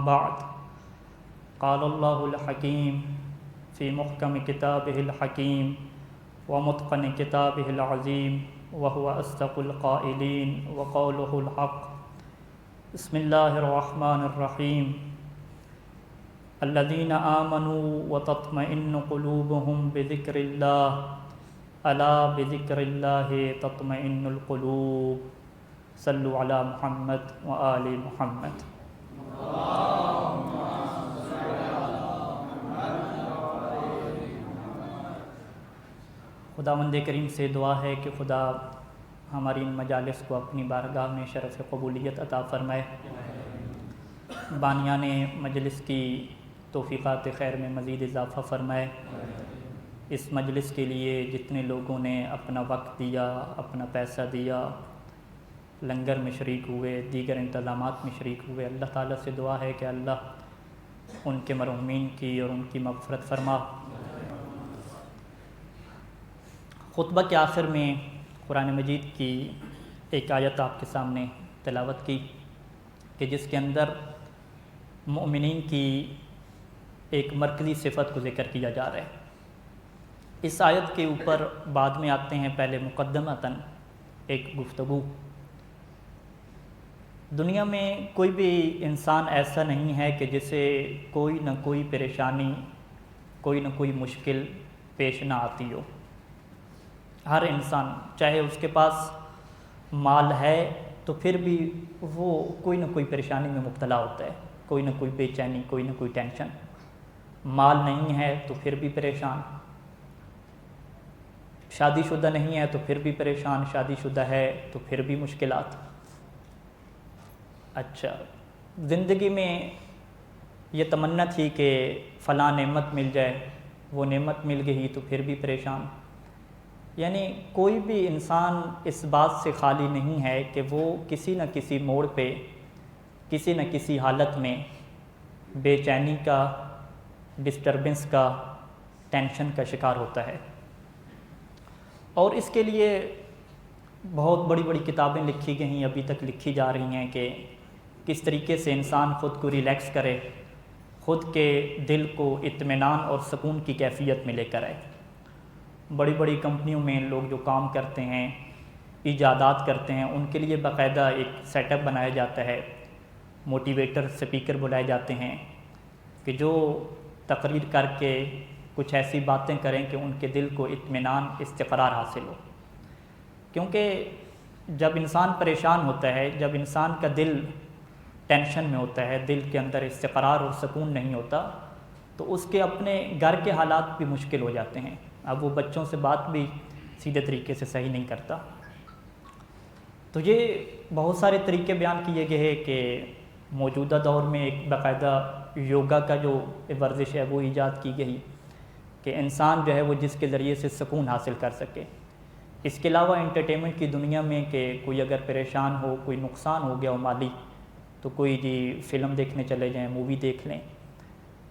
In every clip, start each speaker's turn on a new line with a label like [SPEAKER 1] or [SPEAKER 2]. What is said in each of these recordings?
[SPEAKER 1] بعد قال اللہ الحکیم فی محکم کتابہ الحکیم ومتقن کتابہ العظیم وهو اصدق القائلین وقولہ الحق بسم اللہ الرحمن الرحیم الذین آمنوا وتطمئن قلوبهم بذکر اللہ الا بذکر اللہ تطمئن القلوب صلوا علی محمد وآل محمد۔ خداوند کریم سے دعا ہے کہ خدا ہماری ان مجالس کو اپنی بارگاہ میں شرف قبولیت عطا فرمائے، بانیان مجلس کی توفیقات خیر میں مزید اضافہ فرمائے۔ اس مجلس کے لیے جتنے لوگوں نے اپنا وقت دیا، اپنا پیسہ دیا، لنگر میں شریک ہوئے، دیگر انتظامات میں شریک ہوئے، اللہ تعالیٰ سے دعا ہے کہ اللہ ان کے مرحومین کی اور ان کی مغفرت فرما۔ خطبہ کے آخر میں قرآن مجید کی ایک آیت آپ کے سامنے تلاوت کی کہ جس کے اندر مؤمنین کی ایک مرکزی صفت کو ذکر کیا جا رہا ہے۔ اس آیت کے اوپر بعد میں آتے ہیں، پہلے مقدمتاً ایک گفتگو۔ دنیا میں کوئی بھی انسان ایسا نہیں ہے کہ جسے کوئی نہ کوئی پریشانی، کوئی نہ کوئی مشکل پیش نہ آتی ہو۔ ہر انسان، چاہے اس کے پاس مال ہے تو پھر بھی وہ کوئی نہ کوئی پریشانی میں مبتلا ہوتا ہے، کوئی نہ کوئی بے چینی، کوئی نہ کوئی ٹینشن۔ مال نہیں ہے تو پھر بھی پریشان، شادی شدہ نہیں ہے تو پھر بھی پریشان، شادی شدہ ہے تو پھر بھی مشکلات۔ اچھا، زندگی میں یہ تمنا تھی کہ فلاں نعمت مل جائے، وہ نعمت مل گئی تو پھر بھی پریشان۔ یعنی کوئی بھی انسان اس بات سے خالی نہیں ہے کہ وہ کسی نہ کسی موڑ پہ، کسی نہ کسی حالت میں بے چینی کا، ڈسٹربنس کا، ٹینشن کا شکار ہوتا ہے۔ اور اس کے لیے بہت بڑی بڑی کتابیں لکھی گئی ہیں، ابھی تک لکھی جا رہی ہیں کہ کس طریقے سے انسان خود کو ریلیکس کرے، خود کے دل کو اطمینان اور سکون کی کیفیت میں لے کر آئے۔ بڑی بڑی کمپنیوں میں لوگ جو کام کرتے ہیں، ایجادات کرتے ہیں، ان کے لیے باقاعدہ ایک سیٹ اپ بنایا جاتا ہے، موٹیویٹر اسپیکر بلائے جاتے ہیں کہ جو تقریر کر کے کچھ ایسی باتیں کریں کہ ان کے دل کو اطمینان، استقرار حاصل ہو۔ کیونکہ جب انسان پریشان ہوتا ہے، جب انسان کا دل ٹینشن میں ہوتا ہے، دل کے اندر استقرار اور سکون نہیں ہوتا، تو اس کے اپنے گھر کے حالات بھی مشکل ہو جاتے ہیں۔ اب وہ بچوں سے بات بھی سیدھے طریقے سے صحیح نہیں کرتا۔ تو یہ بہت سارے طریقے بیان کیے گئے ہیں کہ موجودہ دور میں ایک باقاعدہ یوگا کا جو ورزش ہے وہ ایجاد کی گئی کہ انسان جو ہے وہ جس کے ذریعے سے سکون حاصل کر سکے۔ اس کے علاوہ انٹرٹینمنٹ کی دنیا میں کہ کوئی اگر پریشان ہو، کوئی نقصان ہو گیا ہو مالی، تو کوئی جی فلم دیکھنے چلے جائیں، مووی دیکھ لیں،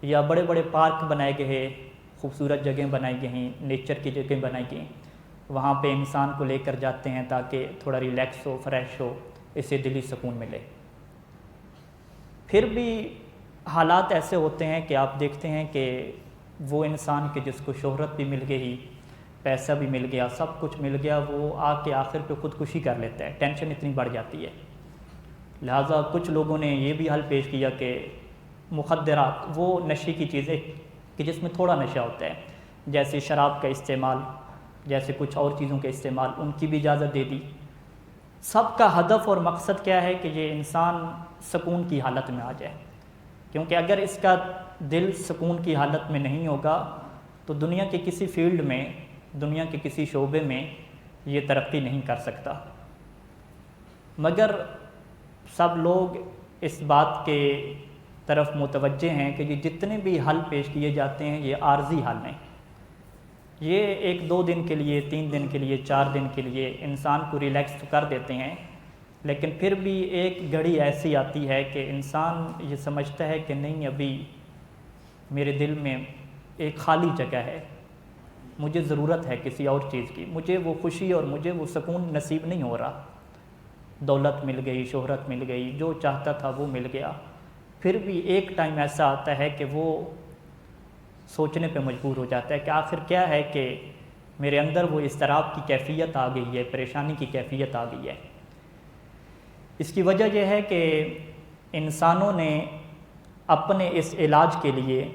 [SPEAKER 1] یا بڑے بڑے پارک بنائے گئے ہیں، خوبصورت جگہیں بنائی گئی ہیں، نیچر کی جگہیں بنائی گئی ہیں، وہاں پہ انسان کو لے کر جاتے ہیں تاکہ تھوڑا ریلیکس ہو، فریش ہو، اسے دلی سکون ملے۔ پھر بھی حالات ایسے ہوتے ہیں کہ آپ دیکھتے ہیں کہ وہ انسان کہ جس کو شہرت بھی مل گئی، پیسہ بھی مل گیا، سب کچھ مل گیا، وہ آ کے آخر پہ خودکشی کر لیتا ہے، ٹینشن اتنی بڑھ جاتی ہے۔ لہٰذا کچھ لوگوں نے یہ بھی حل پیش کیا کہ مخدرات، وہ نشے کی چیزیں کہ جس میں تھوڑا نشہ ہوتا ہے، جیسے شراب کا استعمال، جیسے کچھ اور چیزوں کا استعمال، ان کی بھی اجازت دے دی۔ سب کا ہدف اور مقصد کیا ہے کہ یہ انسان سکون کی حالت میں آ جائے، کیونکہ اگر اس کا دل سکون کی حالت میں نہیں ہوگا تو دنیا کے کسی فیلڈ میں، دنیا کے کسی شعبے میں یہ ترقی نہیں کر سکتا۔ مگر سب لوگ اس بات کے طرف متوجہ ہیں کہ یہ جتنے بھی حل پیش کیے جاتے ہیں یہ عارضی حل ہیں، یہ 1-2 دن کے لیے، 3 دن کے لیے، 4 دن کے لیے انسان کو ریلیکس کر دیتے ہیں، لیکن پھر بھی ایک گھڑی ایسی آتی ہے کہ انسان یہ سمجھتا ہے کہ نہیں، ابھی میرے دل میں ایک خالی جگہ ہے، مجھے ضرورت ہے کسی اور چیز کی، مجھے وہ خوشی اور مجھے وہ سکون نصیب نہیں ہو رہا۔ دولت مل گئی، شہرت مل گئی، جو چاہتا تھا وہ مل گیا، پھر بھی ایک ٹائم ایسا آتا ہے کہ وہ سوچنے پہ مجبور ہو جاتا ہے کہ آخر کیا ہے کہ میرے اندر وہ اضطراب کی کیفیت آ گئی ہے، پریشانی کی کیفیت آ گئی ہے۔ اس کی وجہ یہ ہے کہ انسانوں نے اپنے اس علاج کے لیے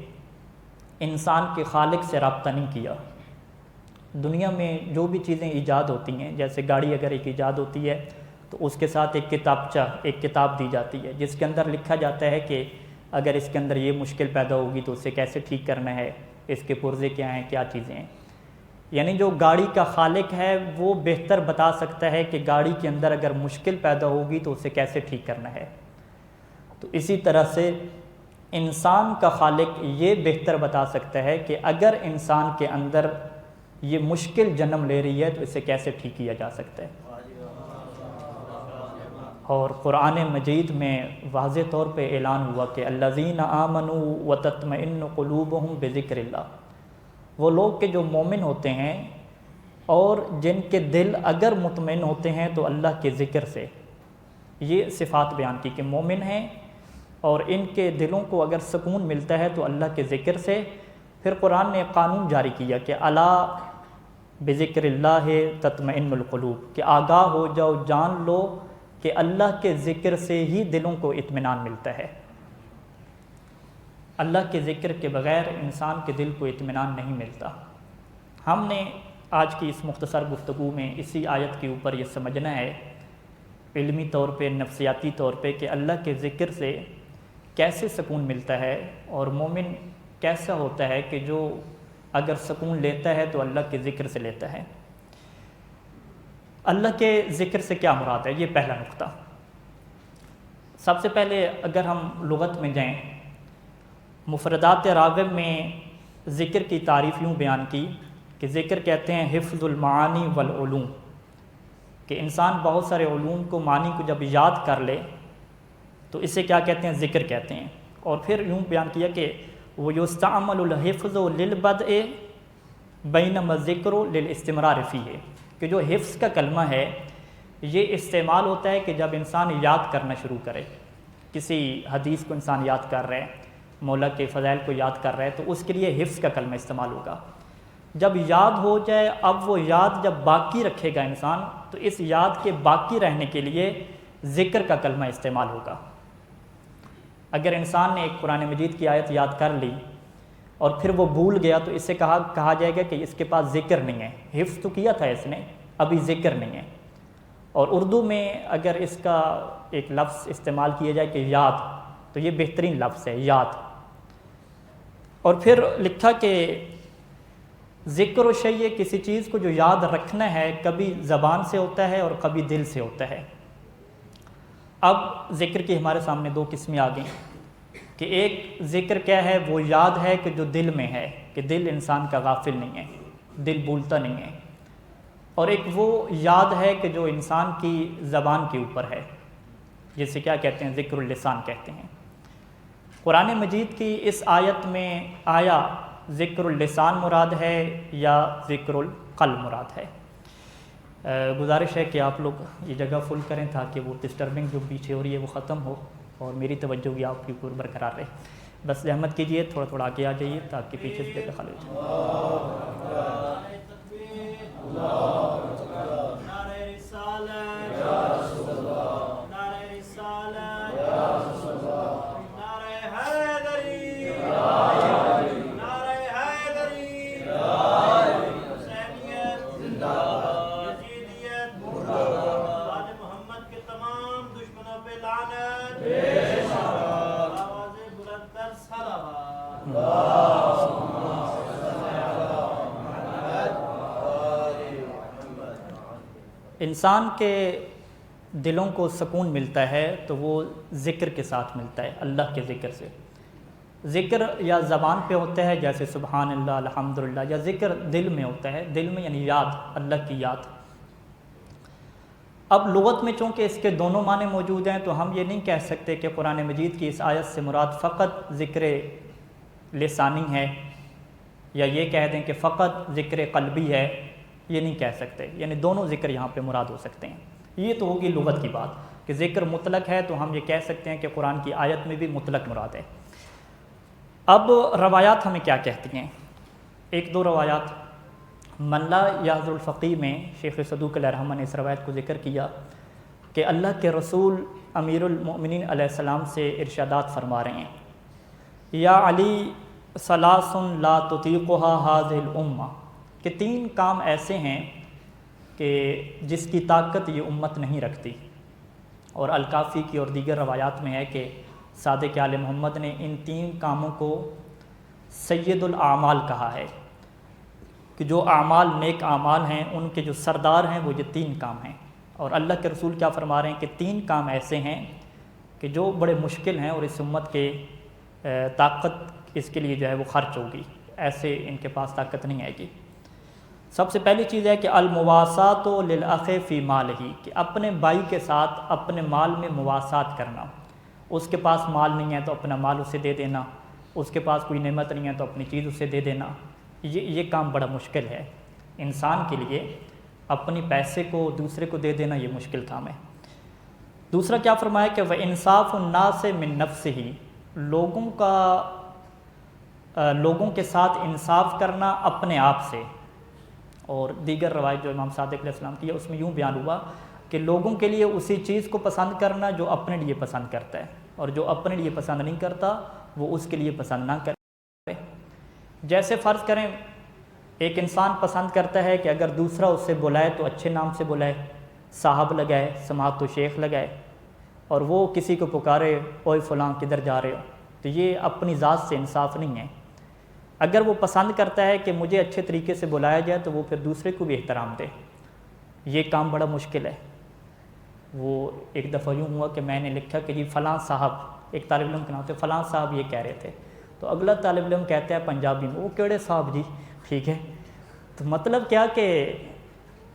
[SPEAKER 1] انسان کے خالق سے رابطہ نہیں کیا۔ دنیا میں جو بھی چیزیں ایجاد ہوتی ہیں، جیسے گاڑی اگر ایک ایجاد ہوتی ہے تو اس کے ساتھ ایک کتاب دی جاتی ہے جس کے اندر لکھا جاتا ہے کہ اگر اس کے اندر یہ مشکل پیدا ہوگی تو اسے کیسے ٹھیک کرنا ہے، اس کے پرزے کیا ہیں، کیا چیزیں ہیں۔ یعنی جو گاڑی کا خالق ہے وہ بہتر بتا سکتا ہے کہ گاڑی کے اندر اگر مشکل پیدا ہوگی تو اسے کیسے ٹھیک کرنا ہے۔ تو اسی طرح سے انسان کا خالق یہ بہتر بتا سکتا ہے کہ اگر انسان کے اندر یہ مشکل جنم لے رہی ہے تو اسے کیسے ٹھیک کیا جا سکتا ہے۔ اور قرآن مجید میں واضح طور پہ اعلان ہوا کہ الذین آمنوا وتطمئن قلوبہم بذکر اللہ، وہ لوگ کہ جو مومن ہوتے ہیں اور جن کے دل اگر مطمئن ہوتے ہیں تو اللہ کے ذکر سے۔ یہ صفات بیان کی کہ مومن ہیں اور ان کے دلوں کو اگر سکون ملتا ہے تو اللہ کے ذکر سے۔ پھر قرآن نے ایک قانون جاری کیا کہ الا بذکر اللہ تطمئن القلوب، کہ آگاہ ہو جاؤ، جان لو کہ اللہ کے ذکر سے ہی دلوں کو اطمینان ملتا ہے۔ اللہ کے ذکر کے بغیر انسان کے دل کو اطمینان نہیں ملتا۔ ہم نے آج کی اس مختصر گفتگو میں اسی آیت کے اوپر یہ سمجھنا ہے علمی طور پہ، نفسیاتی طور پہ، کہ اللہ کے ذکر سے کیسے سکون ملتا ہے اور مومن کیسا ہوتا ہے کہ جو اگر سکون لیتا ہے تو اللہ کے ذکر سے لیتا ہے۔ اللہ کے ذکر سے کیا مراد ہے، یہ پہلا نقطہ۔ سب سے پہلے اگر ہم لغت میں جائیں، مفردات راغب میں ذکر کی تعریف یوں بیان کی کہ ذکر کہتے ہیں حفظ المعانی والعلوم، کہ انسان بہت سارے علوم کو، معنی کو جب یاد کر لے تو اسے کیا کہتے ہیں، ذکر کہتے ہیں۔ اور پھر یوں بیان کیا کہ وہ یستعمل الحفظ للبدء بینما الذکر للاستمرار فیہ، کہ جو حفظ کا کلمہ ہے یہ استعمال ہوتا ہے کہ جب انسان یاد کرنا شروع کرے، کسی حدیث کو انسان یاد کر رہے ہیں، مولا کے فضائل کو یاد کر رہے ہیں تو اس کے لیے حفظ کا کلمہ استعمال ہوگا۔ جب یاد ہو جائے، اب وہ یاد جب باقی رکھے گا انسان تو اس یاد کے باقی رہنے کے لیے ذکر کا کلمہ استعمال ہوگا۔ اگر انسان نے ایک قرآن مجید کی آیت یاد کر لی اور پھر وہ بھول گیا تو اس سے کہا جائے گا کہ اس کے پاس ذکر نہیں ہے، حفظ تو کیا تھا اس نے، ابھی ذکر نہیں ہے۔ اور اردو میں اگر اس کا ایک لفظ استعمال کیا جائے کہ یاد، تو یہ بہترین لفظ ہے، یاد۔ اور پھر لکھا کہ ذکر و شیء، کسی چیز کو جو یاد رکھنا ہے کبھی زبان سے ہوتا ہے اور کبھی دل سے ہوتا ہے۔ اب ذکر کی ہمارے سامنے دو قسمیں آ گئیں کہ ایک ذکر کیا ہے، وہ یاد ہے کہ جو دل میں ہے، کہ دل انسان کا غافل نہیں ہے، دل بھولتا نہیں ہے۔ اور ایک وہ یاد ہے کہ جو انسان کی زبان کے اوپر ہے، جسے کیا کہتے ہیں، ذکر اللسان کہتے ہیں۔ قرآن مجید کی اس آیت میں آیا ذکر اللسان مراد ہے یا ذکر القلب مراد ہے؟ گزارش ہے کہ آپ لوگ یہ جگہ فل کریں تاکہ وہ ڈسٹربنگ جو پیچھے ہو رہی ہے وہ ختم ہو اور میری توجہ بھی آپ کے اوپر برقرار رہے۔ بس رحمت کیجئے، تھوڑا تھوڑا آگے آ جائیے تاکہ پیچھے سے جگہ خالی ہو انسان کے دلوں کو سکون ملتا ہے تو وہ ذکر کے ساتھ ملتا ہے، اللہ کے ذکر سے۔ ذکر یا زبان پہ ہوتا ہے جیسے سبحان اللہ، الحمدللہ، یا ذکر دل میں ہوتا ہے، دل میں یعنی یاد، اللہ کی یاد۔ اب لغت میں چونکہ اس کے دونوں معنی موجود ہیں تو ہم یہ نہیں کہہ سکتے کہ قرآن مجید کی اس آیت سے مراد فقط ذکر لسانی ہے، یا یہ کہہ دیں کہ فقط ذکر قلبی ہے، یہ نہیں کہہ سکتے، یعنی دونوں ذکر یہاں پہ مراد ہو سکتے ہیں۔ یہ تو ہوگی لغت کی بات۔ کہ ذکر مطلق ہے تو ہم یہ کہہ سکتے ہیں کہ قرآن کی آیت میں بھی مطلق مراد ہے۔ اب روایات ہمیں کیا کہتی ہیں؟ ایک دو روایات من لا یحضر الفقیہ میں شیخ صدوق علیہ الرحمہ نے اس روایت کو ذکر کیا کہ اللہ کے رسول امیر المؤمنین علیہ السلام سے ارشادات فرما رہے ہیں، یا علی ثلاث لا تطیقها هذه الامہ، کہ تین کام ایسے ہیں کہ جس کی طاقت یہ امت نہیں رکھتی۔ اور الکافی کی اور دیگر روایات میں ہے کہ صادق آل محمد نے ان تین کاموں کو سید الاعمال کہا ہے، کہ جو اعمال نیک اعمال ہیں ان کے جو سردار ہیں وہ یہ تین کام ہیں۔ اور اللہ کے رسول کیا فرما رہے ہیں کہ تین کام ایسے ہیں کہ جو بڑے مشکل ہیں اور اس امت کے طاقت اس کے لیے جو ہے وہ خرچ ہوگی، ایسے ان کے پاس طاقت نہیں آئے گی۔ سب سے پہلی چیز ہے کہ المواساۃ للأخ فی مالہ، کہ اپنے بھائی کے ساتھ اپنے مال میں مواسات کرنا۔ اس کے پاس مال نہیں ہے تو اپنا مال اسے دے دینا، اس کے پاس کوئی نعمت نہیں ہے تو اپنی چیز اسے دے دینا، یہ کام بڑا مشکل ہے انسان کے لیے۔ اپنی پیسے کو دوسرے کو دے دینا یہ مشکل کام ہے۔ دوسرا کیا فرمایا کہ وَإِنصَافُ النَّاسِ مِن نَفْسِهِ، لوگوں کے ساتھ انصاف کرنا اپنے آپ سے۔ اور دیگر روایت جو امام صادق علیہ السلام کی ہے اس میں یوں بیان ہوا کہ لوگوں کے لیے اسی چیز کو پسند کرنا جو اپنے لیے پسند کرتا ہے، اور جو اپنے لیے پسند نہیں کرتا وہ اس کے لیے پسند نہ کرے۔ جیسے فرض کریں ایک انسان پسند کرتا ہے کہ اگر دوسرا اس سے بلائے تو اچھے نام سے بلائے، صاحب لگائے، سماعت و شیخ لگائے، اور وہ کسی کو پکارے اوئے فلاں کدھر جا رہے ہو، تو یہ اپنی ذات سے انصاف نہیں ہے۔ اگر وہ پسند کرتا ہے کہ مجھے اچھے طریقے سے بلایا جائے تو وہ پھر دوسرے کو بھی احترام دے، یہ کام بڑا مشکل ہے۔ وہ ایک دفعہ یوں ہوا کہ میں نے لکھا کہ جی فلاں صاحب، ایک طالب علم کے نام سے فلاں صاحب یہ کہہ رہے تھے، تو اگلا طالب علم کہتا ہے پنجابی میں وہ کیڑے صاحب جی، ٹھیک ہے، تو مطلب کیا کہ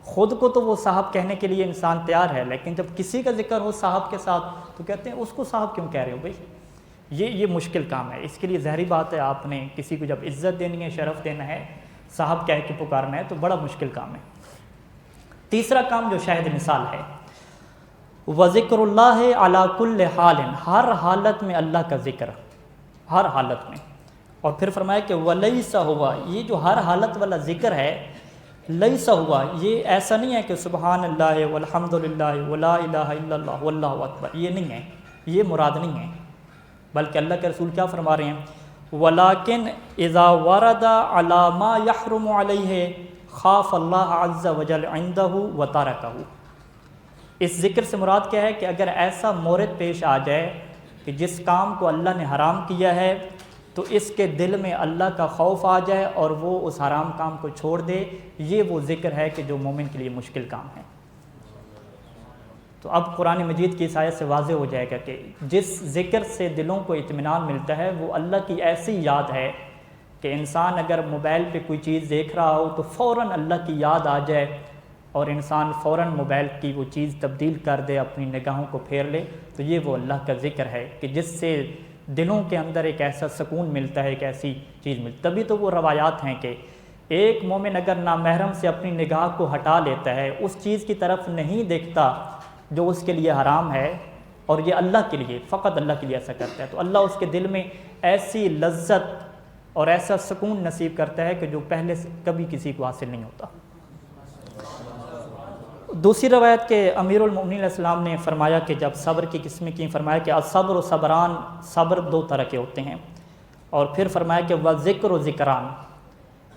[SPEAKER 1] خود کو تو وہ صاحب کہنے کے لیے انسان تیار ہے، لیکن جب کسی کا ذکر ہو صاحب کے ساتھ تو کہتے ہیں اس کو صاحب کیوں کہہ رہے ہو بھائی، یہ مشکل کام ہے۔ اس کے لیے ظاہری بات ہے آپ نے کسی کو جب عزت دینی ہے، شرف دینا ہے، صاحب کہہ کے پکارنا ہے تو بڑا مشکل کام ہے۔ تیسرا کام جو شاہد مثال ہے، وذکر اللہ علی کل حال، ہر حالت میں اللہ کا ذکر، ہر حالت میں۔ اور پھر فرمایا کہ ولیس ہوا، یہ جو ہر حالت والا ذکر ہے، لیس ہوا، یہ ایسا نہیں ہے کہ سبحان اللہ والحمد للہ ولا الہ الا اللہ واللہ اکبر، یہ نہیں ہے، یہ مراد نہیں ہے، بلکہ اللہ کے رسول کیا فرما رہے ہیں، ولیکن اذا ورد علی ما یحرم علیہ خاف اللہ عز وجل عندہ وترکہ۔ اس ذکر سے مراد کیا ہے کہ اگر ایسا مورد پیش آ جائے کہ جس کام کو اللہ نے حرام کیا ہے تو اس کے دل میں اللہ کا خوف آ جائے اور وہ اس حرام کام کو چھوڑ دے، یہ وہ ذکر ہے کہ جو مومن کے لیے مشکل کام ہے۔ تو اب قرآن مجید کی اس آیت سے واضح ہو جائے گا کہ جس ذکر سے دلوں کو اطمینان ملتا ہے وہ اللہ کی ایسی یاد ہے کہ انسان اگر موبائل پہ کوئی چیز دیکھ رہا ہو تو فوراً اللہ کی یاد آ جائے اور انسان فوراً موبائل کی وہ چیز تبدیل کر دے، اپنی نگاہوں کو پھیر لے، تو یہ وہ اللہ کا ذکر ہے کہ جس سے دلوں کے اندر ایک ایسا سکون ملتا ہے، ایک ایسی چیز ملتی۔ تبھی تو وہ روایات ہیں کہ ایک مومن اگر نامحرم سے اپنی نگاہ کو ہٹا لیتا ہے، اس چیز کی طرف نہیں دیکھتا جو اس کے لیے حرام ہے، اور یہ اللہ کے لیے، فقط اللہ کے لیے ایسا کرتا ہے، تو اللہ اس کے دل میں ایسی لذت اور ایسا سکون نصیب کرتا ہے کہ جو پہلے سے کبھی کسی کو حاصل نہیں ہوتا۔ دوسری روایت کے امیر المؤمنین علیہ السلام نے فرمایا کہ جب صبر کی قسمیں کی، فرمایا کہ الصبر و صبران، صبر دو طرح کے ہوتے ہیں، اور پھر فرمایا کہ وذکر و ذکران،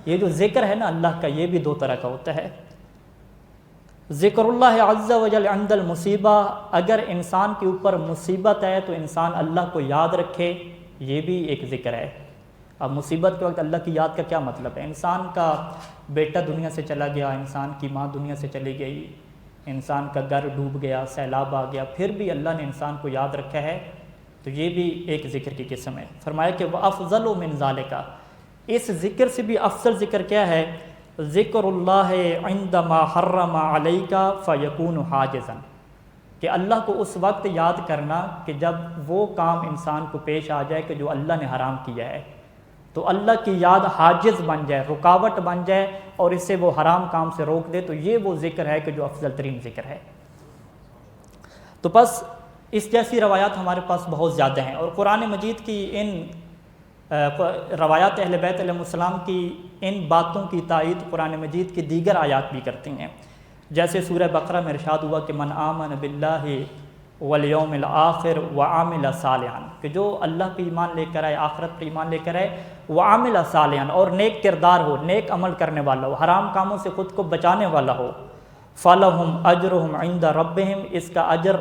[SPEAKER 1] یہ جو ذکر ہے نا اللہ کا یہ بھی دو طرح کا ہوتا ہے۔ ذکر اللہ عز وجل عند المصیبہ، اگر انسان کے اوپر مصیبت ہے تو انسان اللہ کو یاد رکھے، یہ بھی ایک ذکر ہے۔ اب مصیبت کے وقت اللہ کی یاد کا کیا مطلب ہے؟ انسان کا بیٹا دنیا سے چلا گیا، انسان کی ماں دنیا سے چلی گئی، انسان کا گھر ڈوب گیا، سیلاب آ گیا، پھر بھی اللہ نے انسان کو یاد رکھا ہے، تو یہ بھی ایک ذکر کی قسم ہے۔ فرمایا کہ وَأَفْضَلُ مِنْ ذَلِكَ، اس ذکر سے بھی افضل ذکر کیا ہے؟ ذکر اللہ عندما حرم علیک فیکون حاجزا، کہ اللہ کو اس وقت یاد کرنا کہ جب وہ کام انسان کو پیش آ جائے کہ جو اللہ نے حرام کیا ہے، تو اللہ کی یاد حاجز بن جائے، رکاوٹ بن جائے، اور اسے وہ حرام کام سے روک دے، تو یہ وہ ذکر ہے کہ جو افضل ترین ذکر ہے۔ تو بس اس جیسی روایات ہمارے پاس بہت زیادہ ہیں، اور قرآن مجید کی ان روایات اہل بیت علیہ السلام کی ان باتوں کی تائید قرآن مجید کی دیگر آیات بھی کرتی ہیں، جیسے سورہ بقرہ میں ارشاد ہوا کہ من آمن باللہ والیوم الآخر وعامل صالحا، کہ جو اللہ پہ ایمان لے کر آئے، آخرت پہ ایمان لے کر آئے، وعامل صالحا، اور نیک کردار ہو، نیک عمل کرنے والا ہو، حرام کاموں سے خود کو بچانے والا ہو، فلہم اجرہم عند ربہم، اس کا اجر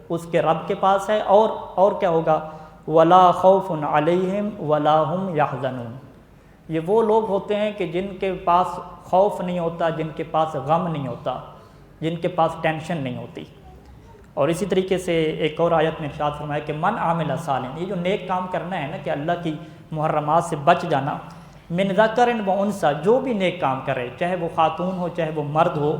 [SPEAKER 1] اس کے رب کے پاس ہے، اور کیا ہوگا، ولا خوف علیہم ولا ہم یحزنون، یہ وہ لوگ ہوتے ہیں کہ جن کے پاس خوف نہیں ہوتا، جن کے پاس غم نہیں ہوتا، جن کے پاس ٹینشن نہیں ہوتی۔ اور اسی طریقے سے ایک اور آیت میں ارشاد فرمایا کہ من عامل صالحا، یہ جو نیک کام کرنا ہے نا، کہ اللہ کی محرمات سے بچ جانا، من ذکر و انثی، جو بھی نیک کام کرے، چاہے وہ خاتون ہو چاہے وہ مرد ہو،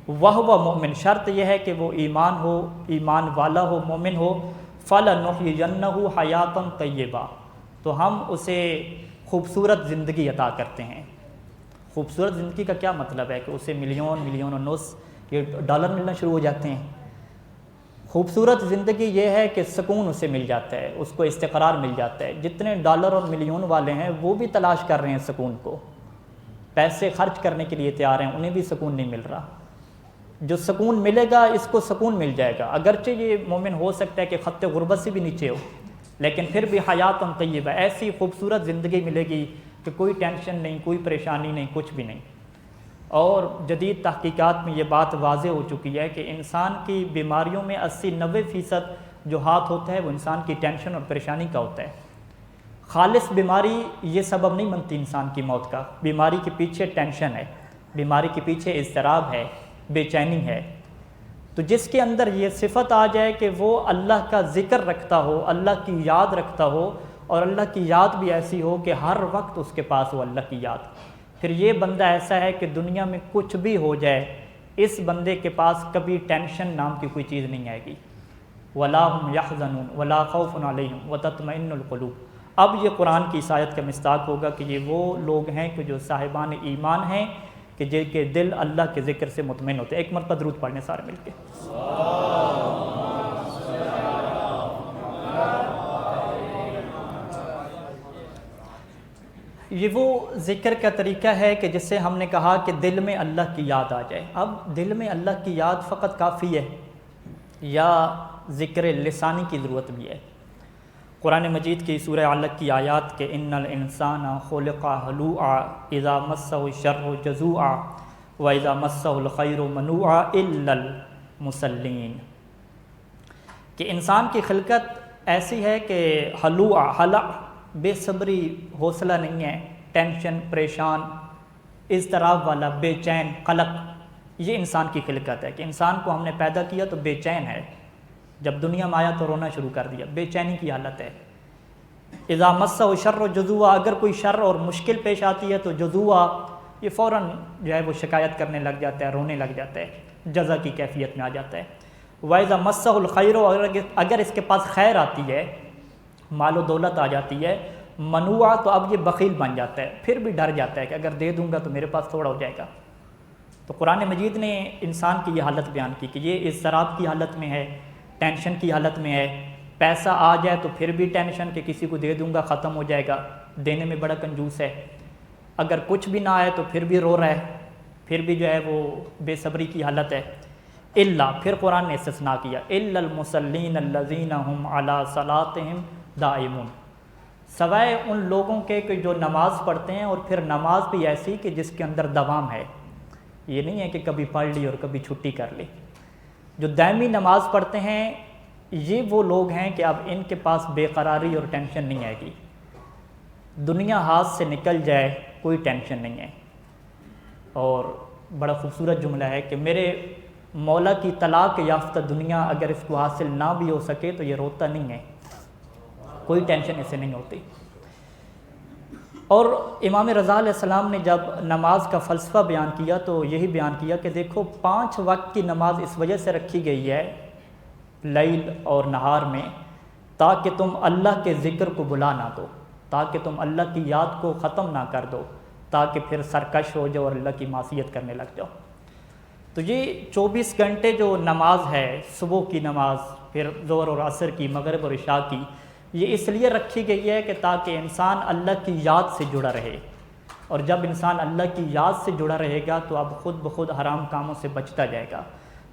[SPEAKER 1] وہو مؤمن، شرط یہ ہے کہ وہ ایمان ہو، ایمان والا ہو، مومن ہو، فلنحیینہ حیاتا طیبہ، تو ہم اسے خوبصورت زندگی عطا کرتے ہیں۔ خوبصورت زندگی کا کیا مطلب ہے کہ اسے ملین و نص یہ ڈالر ملنا شروع ہو جاتے ہیں؟ خوبصورت زندگی یہ ہے کہ سکون اسے مل جاتا ہے، اس کو استقرار مل جاتا ہے۔ جتنے ڈالر اور ملین والے ہیں وہ بھی تلاش کر رہے ہیں سکون کو، پیسے خرچ کرنے کے لیے تیار ہیں، انہیں بھی سکون نہیں مل رہا۔ جو سکون ملے گا اس کو سکون مل جائے گا، اگرچہ یہ مومن ہو سکتا ہے کہ خط غربت سے بھی نیچے ہو، لیکن پھر بھی حیات طیبہ، ایسی خوبصورت زندگی ملے گی کہ کوئی ٹینشن نہیں، کوئی پریشانی نہیں، کچھ بھی نہیں۔ اور جدید تحقیقات میں یہ بات واضح ہو چکی ہے کہ انسان کی بیماریوں میں 80-90% جو ہاتھ ہوتا ہے وہ انسان کی ٹینشن اور پریشانی کا ہوتا ہے۔ خالص بیماری یہ سبب نہیں بنتی انسان کی موت کا، بیماری کے پیچھے ٹینشن ہے، بیماری کے پیچھے اضطراب ہے، بے چینی ہے۔ تو جس کے اندر یہ صفت آ جائے کہ وہ اللہ کا ذکر رکھتا ہو، اللہ کی یاد رکھتا ہو، اور اللہ کی یاد بھی ایسی ہو کہ ہر وقت اس کے پاس ہو اللہ کی یاد، پھر یہ بندہ ایسا ہے کہ دنیا میں کچھ بھی ہو جائے اس بندے کے پاس کبھی ٹینشن نام کی کوئی چیز نہیں آئے گی۔ ولا هم يحزنون ولا خوف عليهم وتطمئن القلوب۔ اب یہ قرآن کی اس آیت کا مصداق ہوگا کہ یہ وہ لوگ ہیں کہ جو صاحبان ایمان ہیں کہ جن کے دل اللہ کے ذکر سے مطمئن ہوتے ہیں۔ ایک مرتبہ درود پڑھنے سارے مل کے۔ یہ وہ ذکر کا طریقہ ہے کہ جس سے ہم نے کہا کہ دل میں اللہ کی یاد آ جائے۔ اب دل میں اللہ کی یاد فقط کافی ہے یا ذکر لسانی کی ضرورت بھی ہے؟ قرآن مجید کی سورہ علق کی آیات کے ان الانسان خلق ہلوعا اذا مسہ الشر جزوعا واذا مسہ الخیر منوعا الا المصلین، کہ انسان کی خلقت ایسی ہے کہ ہلوعا، ہلع بے صبری، حوصلہ نہیں ہے، ٹینشن، پریشان، اضطراب والا، بے چین، قلق، یہ انسان کی خلقت ہے کہ انسان کو ہم نے پیدا کیا تو بے چین ہے، جب دنیا میں آیا تو رونا شروع کر دیا، بے چینی کی حالت ہے۔ اذا مسہ الشر جزوعا، اگر کوئی شر اور مشکل پیش آتی ہے تو جزوعا، یہ فوراً جو ہے وہ شکایت کرنے لگ جاتا ہے، رونے لگ جاتا ہے، جزا کی کیفیت میں آ جاتا ہے۔ واذا مسہ الخیر، اگر اس کے پاس خیر آتی ہے، مال و دولت آ جاتی ہے، منوعا، تو اب یہ بخیل بن جاتا ہے، پھر بھی ڈر جاتا ہے کہ اگر دے دوں گا تو میرے پاس تھوڑا ہو جائے گا۔ تو قرآن مجید نے انسان کی یہ حالت بیان کی کہ یہ اضطراب کی حالت میں ہے، ٹینشن کی حالت میں ہے، پیسہ آ جائے تو پھر بھی ٹینشن کہ کسی کو دے دوں گا ختم ہو جائے گا، دینے میں بڑا کنجوس ہے، اگر کچھ بھی نہ آئے تو پھر بھی رو رہا ہے، پھر بھی جو ہے وہ بے صبری کی حالت ہے۔ الا، پھر قرآن نے استثناء کیا، الا المصلین الذین هم علی صلاتهم دائمون، سوائے ان لوگوں کے کہ جو نماز پڑھتے ہیں اور پھر نماز بھی ایسی کہ جس کے اندر دوام ہے، یہ نہیں ہے کہ کبھی پڑھ لی اور کبھی چھٹی کر لی۔ جو دائمی نماز پڑھتے ہیں یہ وہ لوگ ہیں کہ اب ان کے پاس بے قراری اور ٹینشن نہیں آئے گی، دنیا ہاتھ سے نکل جائے کوئی ٹینشن نہیں ہے۔ اور بڑا خوبصورت جملہ ہے کہ میرے مولا کی طلاق یافتہ دنیا اگر اس کو حاصل نہ بھی ہو سکے تو یہ روتا نہیں ہے، کوئی ٹینشن اسے نہیں ہوتی۔ اور امام رضا علیہ السلام نے جب نماز کا فلسفہ بیان کیا تو یہی بیان کیا کہ دیکھو 5 وقت کی نماز اس وجہ سے رکھی گئی ہے لیل اور نہار میں تاکہ تم اللہ کے ذکر کو بلا نہ دو، تاکہ تم اللہ کی یاد کو ختم نہ کر دو، تاکہ پھر سرکش ہو جاؤ اور اللہ کی معصیت کرنے لگ جاؤ۔ تو یہ 24 گھنٹے جو نماز ہے، صبح کی نماز، پھر ظہر اور عصر کی، مغرب اور عشاء کی، یہ اس لیے رکھی گئی ہے کہ تاکہ انسان اللہ کی یاد سے جڑا رہے، اور جب انسان اللہ کی یاد سے جڑا رہے گا تو اب خود بخود حرام کاموں سے بچتا جائے گا۔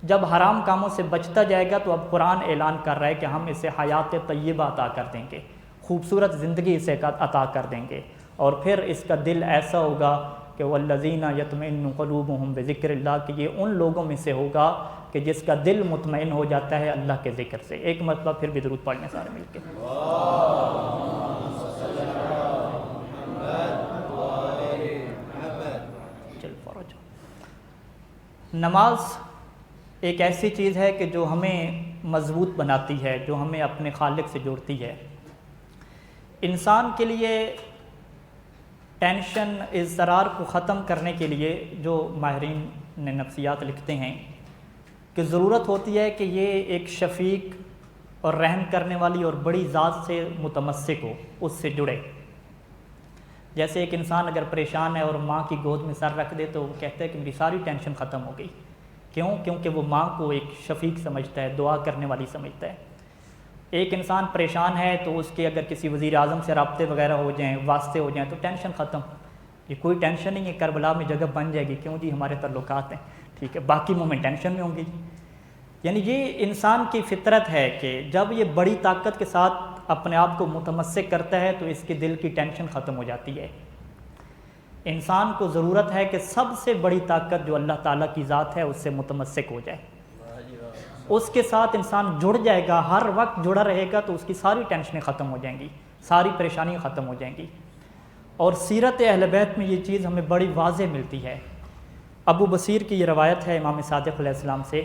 [SPEAKER 1] جب حرام کاموں سے بچتا جائے گا تو اب قرآن اعلان کر رہا ہے کہ ہم اسے حیات طیبہ عطا کر دیں گے، خوبصورت زندگی اسے عطا کر دیں گے، اور پھر اس کا دل ایسا ہوگا کہ والذین یطمئن قلوبہم بذکر اللہ، کہ یہ ان لوگوں میں سے ہوگا کہ جس کا دل مطمئن ہو جاتا ہے اللہ کے ذکر سے۔ ایک مرتبہ پھر بھی درود پڑھنے سارے مل کے۔ نماز ایک ایسی چیز ہے کہ جو ہمیں مضبوط بناتی ہے، جو ہمیں اپنے خالق سے جوڑتی ہے۔ انسان کے لیے ٹینشن، اضطرار کو ختم کرنے کے لیے جو ماہرین نے نفسیات لکھتے ہیں کہ ضرورت ہوتی ہے کہ یہ ایک شفیق اور رحم کرنے والی اور بڑی ذات سے متمسک ہو، اس سے جڑے۔ جیسے ایک انسان اگر پریشان ہے اور ماں کی گود میں سر رکھ دے تو وہ کہتا ہے کہ میری ساری ٹینشن ختم ہو گئی۔ کیوں؟ کیونکہ وہ ماں کو ایک شفیق سمجھتا ہے، دعا کرنے والی سمجھتا ہے۔ ایک انسان پریشان ہے تو اس کے اگر کسی وزیر اعظم سے رابطے وغیرہ ہو جائیں، واسطے ہو جائیں تو ٹینشن ختم۔ یہ کوئی ٹینشن نہیں ہے، کربلا میں جگہ بن جائے گی، کیوں جی ہمارے تعلقات ہیں، ٹھیک ہے، باقی مومنٹ ٹینشن میں ہوں گی۔ یعنی یہ انسان کی فطرت ہے کہ جب یہ بڑی طاقت کے ساتھ اپنے آپ کو متمسک کرتا ہے تو اس کے دل کی ٹینشن ختم ہو جاتی ہے۔ انسان کو ضرورت ہے کہ سب سے بڑی طاقت جو اللہ تعالیٰ کی ذات ہے اس سے متمسک ہو جائے، اس کے ساتھ انسان جڑ جائے گا، ہر وقت جڑا رہے گا تو اس کی ساری ٹینشنیں ختم ہو جائیں گی، ساری پریشانیاں ختم ہو جائیں گی۔ اور سیرت اہل بیت میں یہ چیز ہمیں بڑی واضح ملتی ہے۔ ابو بصیر کی یہ روایت ہے امام صادق علیہ السلام سے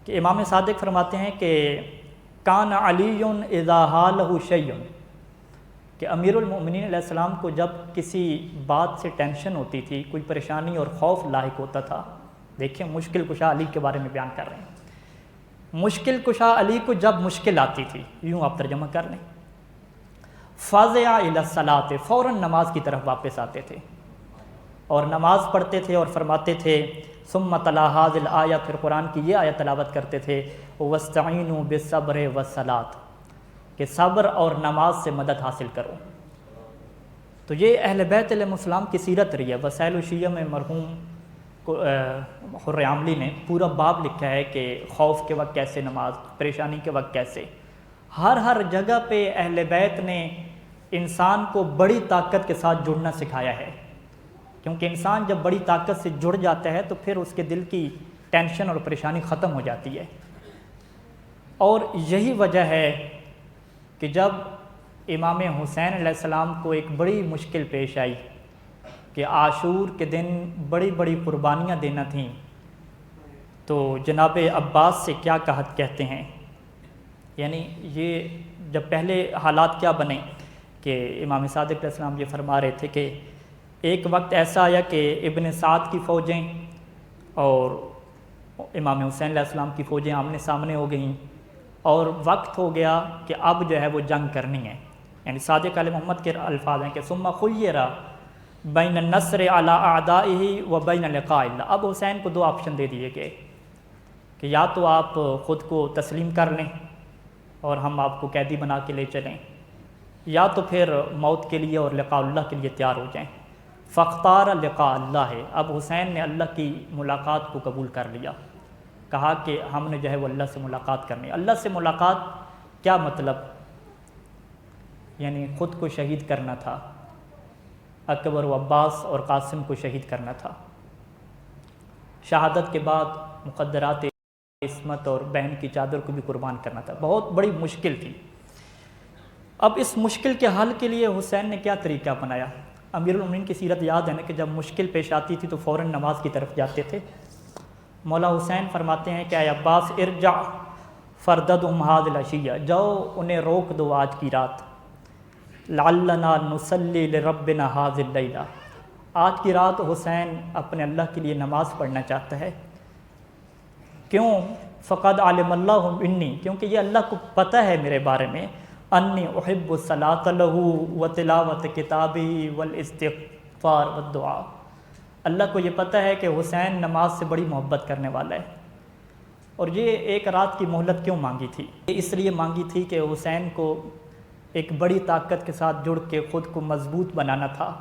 [SPEAKER 1] کہ امام صادق فرماتے ہیں کہ کان علی اذا حالہ شیء، کہ امیر المؤمنین علیہ السلام کو جب کسی بات سے ٹینشن ہوتی تھی، کوئی پریشانی اور خوف لاحق ہوتا تھا، دیکھیں مشکل کشا علی کے بارے میں بیان کر رہے ہیں، مشکل کشا علی کو جب مشکل آتی تھی، یوں آپ ترجمہ کر لیں، فازع الی الصلاۃ، فوراً نماز کی طرف واپس آتے تھے اور نماز پڑھتے تھے اور فرماتے تھے ثم تلا ھذی الآیہ، پھر قرآن کی یہ آیت تلاوت کرتے تھے واستعینوا بالصبر والصلاۃ، کہ صبر اور نماز سے مدد حاصل کرو۔ تو یہ اہل بیت علیہ السلام کی سیرت رہی ہے۔ وسائل الشیعہ میں مرحوم حر عاملی نے پورا باب لکھا ہے کہ خوف کے وقت کیسے نماز، پریشانی کے وقت کیسے۔ ہر جگہ پہ اہل بیت نے انسان کو بڑی طاقت کے ساتھ جڑنا سکھایا ہے، کیونکہ انسان جب بڑی طاقت سے جڑ جاتا ہے تو پھر اس کے دل کی ٹینشن اور پریشانی ختم ہو جاتی ہے۔ اور یہی وجہ ہے کہ جب امام حسین علیہ السلام کو ایک بڑی مشکل پیش آئی کہ عاشور کے دن بڑی بڑی قربانیاں دینا تھیں، تو جناب عباس سے کیا کہتے ہیں، یعنی یہ جب پہلے حالات کیا بنے کہ امام صادق علیہ السلام یہ فرما رہے تھے کہ ایک وقت ایسا آیا کہ ابن سعد کی فوجیں اور امام حسین علیہ السلام کی فوجیں آمنے سامنے ہو گئیں، اور وقت ہو گیا کہ اب جو ہے وہ جنگ کرنی ہے۔ یعنی صادق علیہ محمد کے الفاظ ہیں کہ ثم خیر بین النصر علی اعدائہ و بین لقاء اللہ، اب حسین کو دو آپشن دے دیے گئے کہ یا تو آپ خود کو تسلیم کر لیں اور ہم آپ کو قیدی بنا کے لے چلیں، یا تو پھر موت کے لیے اور لقاء اللہ کے لیے تیار ہو جائیں۔ فاختار لقاء اللہ ہے، اب حسین نے اللہ کی ملاقات کو قبول کر لیا، کہا کہ ہم نے جو ہے وہ اللہ سے ملاقات کرنی ہے۔ اللہ سے ملاقات کیا مطلب؟ یعنی خود کو شہید کرنا تھا، اکبر و عباس اور قاسم کو شہید کرنا تھا، شہادت کے بعد مقدرات عصمت اور بہن کی چادر کو بھی قربان کرنا تھا، بہت بڑی مشکل تھی۔ اب اس مشکل کے حل کے لیے حسین نے کیا طریقہ اپنایا؟ امیر المومنین کی سیرت یاد ہے نا کہ جب مشکل پیش آتی تھی تو فوراً نماز کی طرف جاتے تھے۔ مولا حسین فرماتے ہیں کہ اے عباس ارجع فرددہم ھذی العشیہ، جاؤ انہیں روک دو آج کی رات، لعلنا نصلی لربنا ھذی اللیلہ، آج کی رات حسین اپنے اللہ کے لیے نماز پڑھنا چاہتا ہے۔ کیوں؟ فقد علم اللہ انی، کیونکہ یہ اللہ کو پتہ ہے میرے بارے میں، انی احب الصلاۃ لہ وتلاوت کتابہ والاستغفار والدعاء، اللہ کو یہ پتہ ہے کہ حسین نماز سے بڑی محبت کرنے والا ہے، اور یہ ایک رات کی مہلت کیوں مانگی تھی؟ اس لیے مانگی تھی کہ حسین کو ایک بڑی طاقت کے ساتھ جڑ کے خود کو مضبوط بنانا تھا،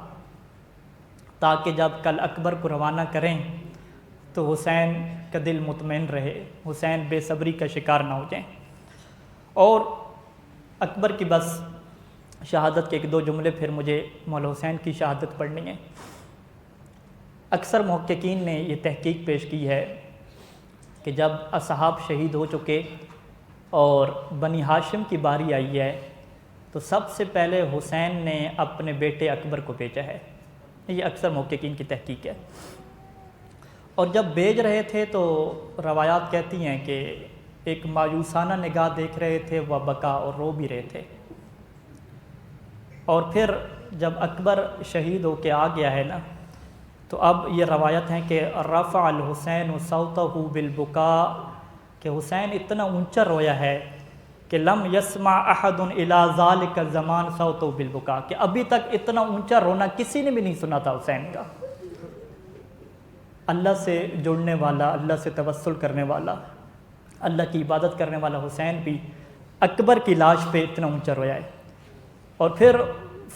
[SPEAKER 1] تاکہ جب کل اکبر کو روانہ کریں تو حسین کا دل مطمئن رہے، حسین بے صبری کا شکار نہ ہو جائیں۔ اور اکبر کی بس شہادت کے ایک دو جملے پھر مجھے مولا حسین کی شہادت پڑھنی ہے۔ اکثر محققین نے یہ تحقیق پیش کی ہے کہ جب اصحاب شہید ہو چکے اور بنی ہاشم کی باری آئی ہے تو سب سے پہلے حسین نے اپنے بیٹے اکبر کو بھیجا ہے، یہ اکثر محققین کی تحقیق ہے۔ اور جب بھیج رہے تھے تو روایات کہتی ہیں کہ ایک مایوسانہ نگاہ دیکھ رہے تھے، وہ بکا اور رو بھی رہے تھے۔ اور پھر جب اکبر شہید ہو کے آ گیا ہے نا، تو اب یہ روایت ہیں کہ رفع الحسین صوتہ بالبکاء، کہ حسین اتنا اونچا رویا ہے کہ لم یسمع احد الی ذلک الزمان صوتہ بالبکاء، کہ ابھی تک اتنا اونچا رونا کسی نے بھی نہیں سنا تھا حسین کا۔ اللہ سے جڑنے والا، اللہ سے توسل کرنے والا، اللہ کی عبادت کرنے والا حسین بھی اکبر کی لاش پہ اتنا اونچا رویا ہے۔ اور پھر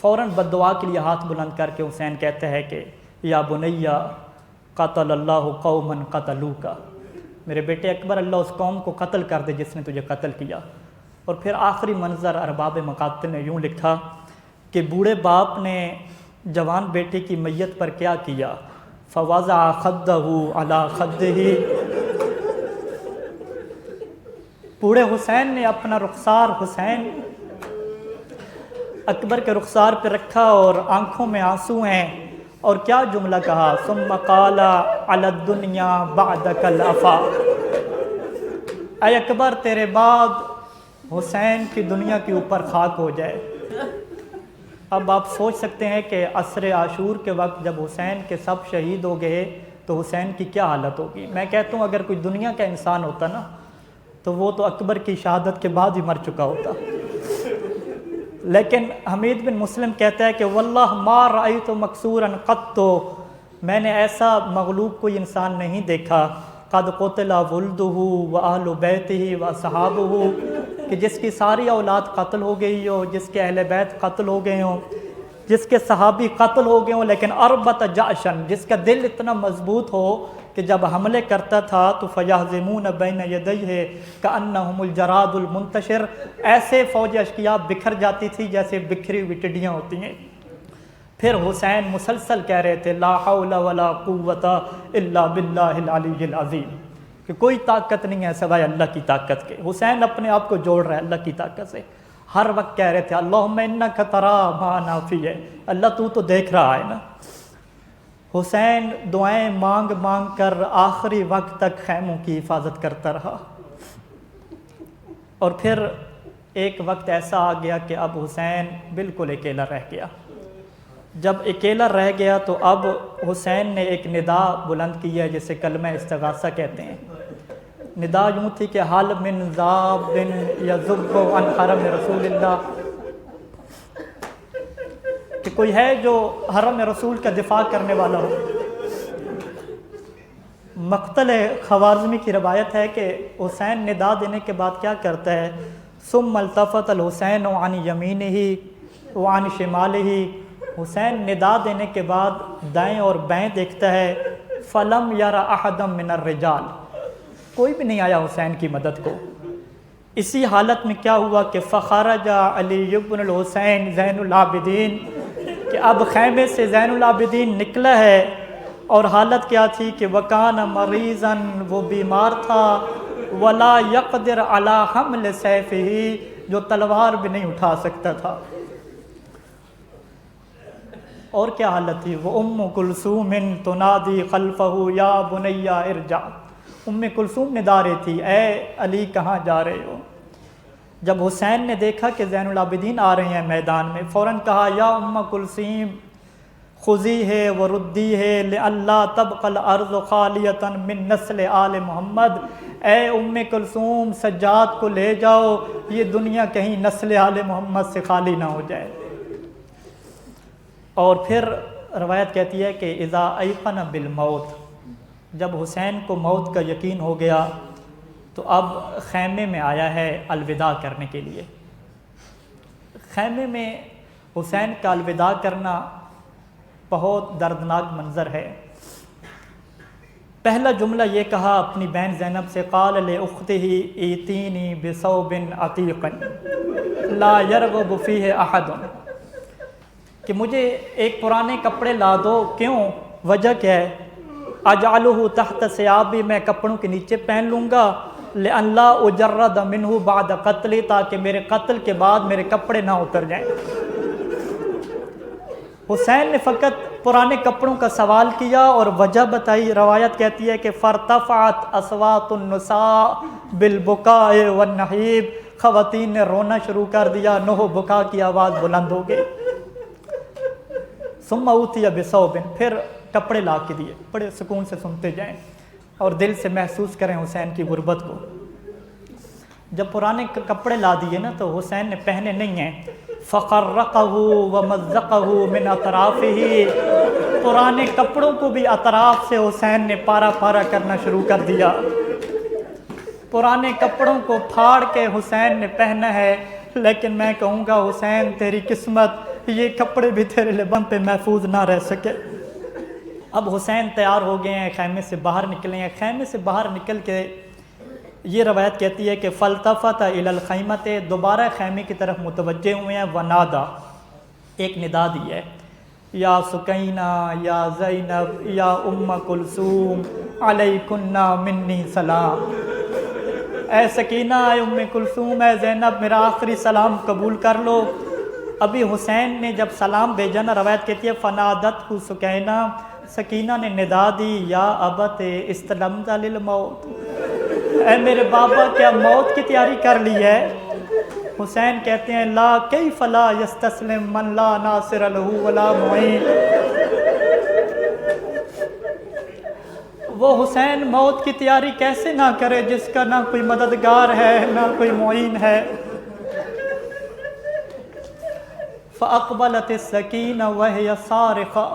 [SPEAKER 1] فوراً بد دعا کے لیے ہاتھ بلند کر کے حسین کہتا ہے کہ یا بنیا قتل اللہ قوما قتلوک، میرے بیٹے اکبر اللہ اس قوم کو قتل کر دے جس نے تجھے قتل کیا۔ اور پھر آخری منظر ارباب مقاتل نے یوں لکھا کہ بوڑھے باپ نے جوان بیٹے کی میت پر کیا کیا، فوضع خدہ علی خدہ، بوڑھے حسین نے اپنا رخسار حسین اکبر کے رخسار پہ رکھا اور آنکھوں میں آنسو ہیں، اور کیا جملہ کہا، ثم قال علی الدنیا بعدک الافا، اے اکبر تیرے بعد حسین کی دنیا کے اوپر خاک ہو جائے۔ اب آپ سوچ سکتے ہیں کہ عصر عاشور کے وقت جب حسین کے سب شہید ہو گئے تو حسین کی کیا حالت ہوگی۔ میں کہتا ہوں اگر کوئی دنیا کا انسان ہوتا نا تو وہ تو اکبر کی شہادت کے بعد ہی مر چکا ہوتا۔ لیکن حمید بن مسلم کہتا ہے کہ واللہ ما رأیت مکسورا قط، میں نے ایسا مغلوب کوئی انسان نہیں دیکھا، قد قتل ولدہ واہل بیتہ واصحابہ، کہ جس کی ساری اولاد قتل ہو گئی ہو، جس کے اہل بیت قتل ہو گئے ہوں، جس کے صحابی قتل ہو گئے ہوں، لیکن اربت جعشن، جس کا دل اتنا مضبوط ہو کہ جب حملے کرتا تھا تو فیہزمون بین یدیہ کأنہم الجراد المنتشر، ایسے فوج اشقیاء بکھر جاتی تھی جیسے بکھری ہوئی ٹڈیاں ہوتی ہیں۔ پھر حسین مسلسل کہہ رہے تھے لا حول ولا قوت الا باللہ العلی العظیم، کہ کوئی طاقت نہیں ہے سوائے اللہ کی طاقت کے۔ حسین اپنے آپ کو جوڑ رہا ہے اللہ کی طاقت سے، ہر وقت کہہ رہے تھے اللہم انک تری ما نافی ہے، اللہ تو دیکھ رہا ہے نا۔ حسین دعائیں مانگ مانگ کر آخری وقت تک خیموں کی حفاظت کرتا رہا۔ اور پھر ایک وقت ایسا آ گیا کہ اب حسین بالکل اکیلا رہ گیا۔ جب اکیلا رہ گیا تو اب حسین نے ایک ندا بلند کی ہے جسے کلمہ استغاثہ کہتے ہیں۔ ندا یوں تھی کہ حل من ذاب یذب عن حرم رسول اللہ، کہ کوئی ہے جو حرم رسول کا دفاع کرنے والا ہو۔ مقتل خوارزمی کی روایت ہے کہ حسین ندا دینے کے بعد کیا کرتا ہے، ثم التفت الحسین عن یمینہ وعن شمالہ، حسین ندا دینے کے بعد دائیں اور بائیں دیکھتا ہے، فلم یرى احدا من الرجال، کوئی بھی نہیں آیا حسین کی مدد کو۔ اسی حالت میں کیا ہوا کہ فخرج علی بن الحسین زین العابدین، کہ اب خیمے سے زین العابدین نکلا ہے، اور حالت کیا تھی کہ وکان مریضا، وہ بیمار تھا، ولا یقدر علی حمل سیفہ، جو تلوار بھی نہیں اٹھا سکتا تھا۔ اور کیا حالت تھی، وہ ام کلثوم تنادی خلفہ یا بنی ارجع، ام کلثوم ندا رہی تھی اے علی کہاں جا رہے ہو۔ جب حسین نے دیکھا کہ زین العابدین آ رہے ہیں میدان میں، فوراً کہا یا ام کلثوم خذی ہے وردی ہے لئلا تبقى الارض خالیۃ من نسل آل محمد، اے ام کلثوم سجاد کو لے جاؤ، یہ دنیا کہیں نسل آل محمد سے خالی نہ ہو جائے۔ اور پھر روایت کہتی ہے کہ اذا ایقن بالموت، جب حسین کو موت کا یقین ہو گیا تو اب خیمے میں آیا ہے الوداع کرنے کے لیے۔ خیمے میں حسین کا الوداع کرنا بہت دردناک منظر ہے۔ پہلا جملہ یہ کہا اپنی بہن زینب سے، قال لأختہ ایتینی بثوب عتیق لا یرغب فیہ احد، کہ مجھے ایک پرانے کپڑے لا دو۔ کیوں؟ وجہ کیا ہے؟ اجعلہ تحت ثیابی، میں کپڑوں کے نیچے پہن لوں گا، لأن لا اجرد منہ بعد قتلی، تاکہ میرے قتل کے بعد میرے کپڑے نہ اتر جائیں۔ حسین نے فقط پرانے کپڑوں کا سوال کیا اور وجہ بتائی۔ روایت کہتی ہے کہ فارتفعت اصوات النساء بالبکاء والنحیب، خواتین نے رونا شروع کر دیا، نوح بکا کی آواز بلند ہو گئی۔ ثم اوتی بثوب، پھر کپڑے لا کے دیے، بڑے سکون سے سنتے جائیں اور دل سے محسوس کریں حسین کی غربت کو۔ جب پرانے کپڑے لا دیے نا تو حسین نے پہنے نہیں ہیں، فَخَرَّقَهُ وَمَزَّقَهُ مِنْ أَطْرَافِهِ، پرانے کپڑوں کو بھی اطراف سے حسین نے پارا پارا کرنا شروع کر دیا۔ پرانے کپڑوں کو پھاڑ کے حسین نے پہنا ہے، لیکن میں کہوں گا حسین تیری قسمت، یہ کپڑے بھی تیرے لبن پہ محفوظ نہ رہ سکے۔ اب حسین تیار ہو گئے ہیں، خیمے سے باہر نکلے ہیں۔ خیمے سے باہر نکل کے یہ روایت کہتی ہے کہ فَالْتَفَتَ إِلَى الْخَيْمَةِ، دوبارہ خیمے کی طرف متوجہ ہوئے ہیں، وَنَادَا، ایک ندا دی ہے، یا سکینہ یا زینب یا ام کلثوم علیکن منی سلام، اے سکینہ، اے ام کلثوم، اے زینب، میرا آخری سلام قبول کر لو۔ ابھی حسین نے جب سلام بھیجا نا، روایت کہتی ہے فنادت سکینہ، سکینہ نے ندا دی، یا ابت استلمت للموت، اے میرے بابا کیا موت کی تیاری کر لی ہے؟ حسین کہتے ہیں لا کیف لا یستسلم من لا ناصر لہ ولا معین، وہ حسین موت کی تیاری کیسے نہ کرے جس کا نہ کوئی مددگار ہے نہ کوئی معین ہے۔ فَأَقْبَلَتِ السَّكِينَةُ وَهِيَ صَارِخَةٌ،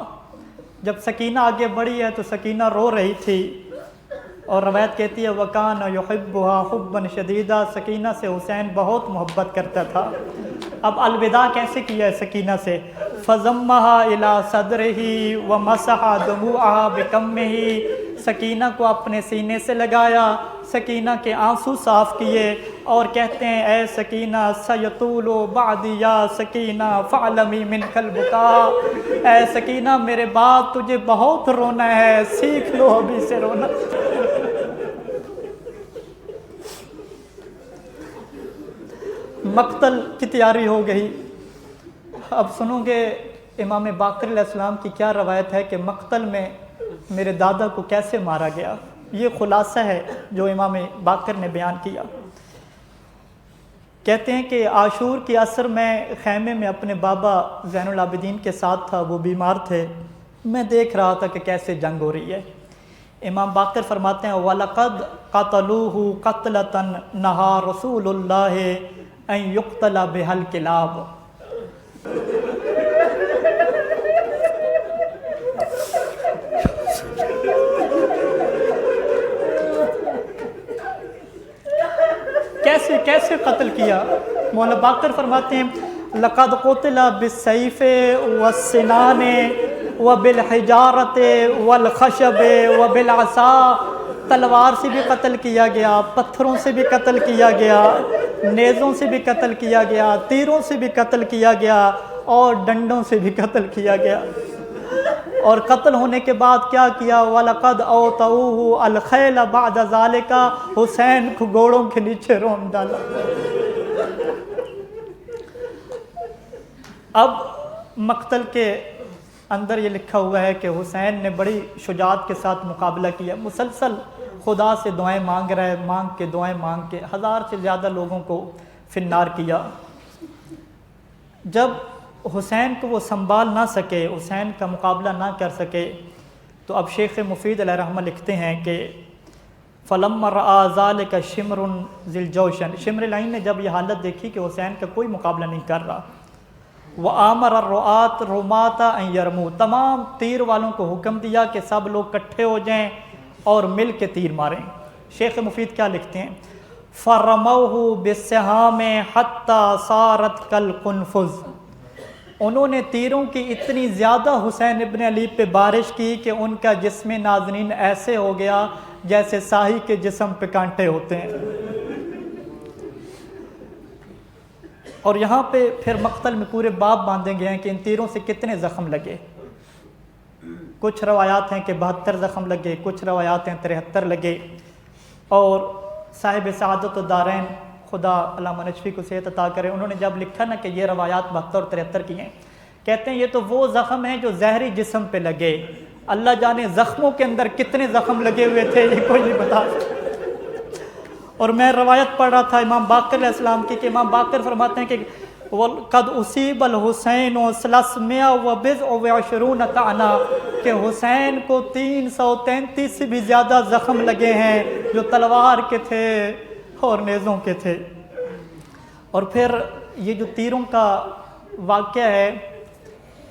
[SPEAKER 1] جب سکینہ آگے بڑھی ہے تو سکینہ رو رہی تھی، اور روایت کہتی ہے وَكَانَ يُحِبُّهَا حُبًّا شَدِيدًا، سکینہ سے حسین بہت محبت کرتا تھا۔ اب الوداع کیسے کیا ہے سکینہ سے؟ فَضَمَّهَا إِلَى صَدْرِهِ وَمَسَحَ دُمُوعَهَا بِكَمِّهِ، سکینہ کو اپنے سینے سے لگایا، سکینہ کے آنسو صاف کیے، اور کہتے ہیں اے سکینہ سَيَطُولُ بَعْدِي يَا سکینہ فَعْلَمِي مِنْكَ الْبُكَاءَ، اے سکینہ میرے بعد تجھے بہت رونا ہے، سیکھ لو ابھی سے رونا۔ مقتل کی تیاری ہو گئی۔ اب سنو گے امام باقر علیہ السلام کی کیا روایت ہے کہ مقتل میں میرے دادا کو کیسے مارا گیا۔ یہ خلاصہ ہے جو امام باقر نے بیان کیا۔ کہتے ہیں کہ عاشور کی عصر میں خیمے میں اپنے بابا زین العابدین کے ساتھ تھا، وہ بیمار تھے، میں دیکھ رہا تھا کہ کیسے جنگ ہو رہی ہے۔ امام باقر فرماتے ہیں وَلَقَدْ قَتَلُوهُ قَتْلَةً نَهَا رسول اللہ ان یقتل بها الکلاب، کیسے قتل کیا؟ مولانا باقر فرماتے ہیں لقد قتل بالسیف والسنان وبالحجارت والخشب وبالعصا، تلوار سے بھی قتل کیا گیا، پتھروں سے بھی قتل کیا گیا، نیزوں سے بھی قتل کیا گیا، تیروں سے بھی قتل کیا گیا، اور ڈنڈوں سے بھی قتل کیا گیا۔ اور قتل ہونے کے بعد کیا کیا؟ وَلَقَدْ أَوْطَئُوهُ الْخَيْلَ بَعْدَ ذَلِكَ، حسین کو گھوڑوں کے نیچے رون ڈالا۔ اب مقتل کے اندر یہ لکھا ہوا ہے کہ حسین نے بڑی شجاعت کے ساتھ مقابلہ کیا، مسلسل خدا سے دعائیں مانگ رہے، مانگ کے دعائیں مانگ کے 1000 سے زیادہ لوگوں کو فنار کیا۔ جب حسین کو وہ سنبھال نہ سکے، حسین کا مقابلہ نہ کر سکے، تو اب شیخ مفید علیہ رحمہ لکھتے ہیں کہ فَلَمَّا رَآ ذَلِكَ شِمْرٌ ذِي الْجَوْشَنِ، شمر العین نے جب یہ حالت دیکھی کہ حسین کا کوئی مقابلہ نہیں کر رہا، وآمر الرعاة رماة ان یرموا، تمام تیر والوں کو حکم دیا کہ سب لوگ اکٹھے ہو جائیں اور مل کے تیر ماریں۔ شیخ مفید کیا لکھتے ہیں؟ فَرَمَوْهُ بِالسِّهَامِ حَتَّى صَارَتْ كَالْقُنْفُذِ، انہوں نے تیروں کی اتنی زیادہ حسین ابن علی پہ بارش کی کہ ان کا جسم ناظرین ایسے ہو گیا جیسے ساہی کے جسم پہ کانٹے ہوتے ہیں۔ اور یہاں پہ پھر مقتل میں پورے باب باندھے گئے ہیں کہ ان تیروں سے کتنے زخم لگے۔ کچھ روایات ہیں کہ 72 زخم لگے، کچھ روایات ہیں 73 لگے، اور صاحب سعادت الدارین خدا علامہ نجفی کو صحت عطا کرے، انہوں نے جب لکھا نا کہ یہ روایات 72 اور 73 کی ہیں، کہتے ہیں یہ تو وہ زخم ہیں جو زہری جسم پہ لگے، اللہ جانے زخموں کے اندر کتنے زخم لگے ہوئے تھے یہ کوئی نہیں بتا۔ اور میں روایت پڑھ رہا تھا امام باقر علیہ السلام کی کہ امام باقر فرماتے ہیں کہ قد اصیب الحسین 320 طعنہ، کہ حسین کو 333 سے بھی زیادہ زخم لگے ہیں جو تلوار کے تھے اور نیزوں کے تھے۔ اور پھر یہ جو تیروں کا واقعہ ہے،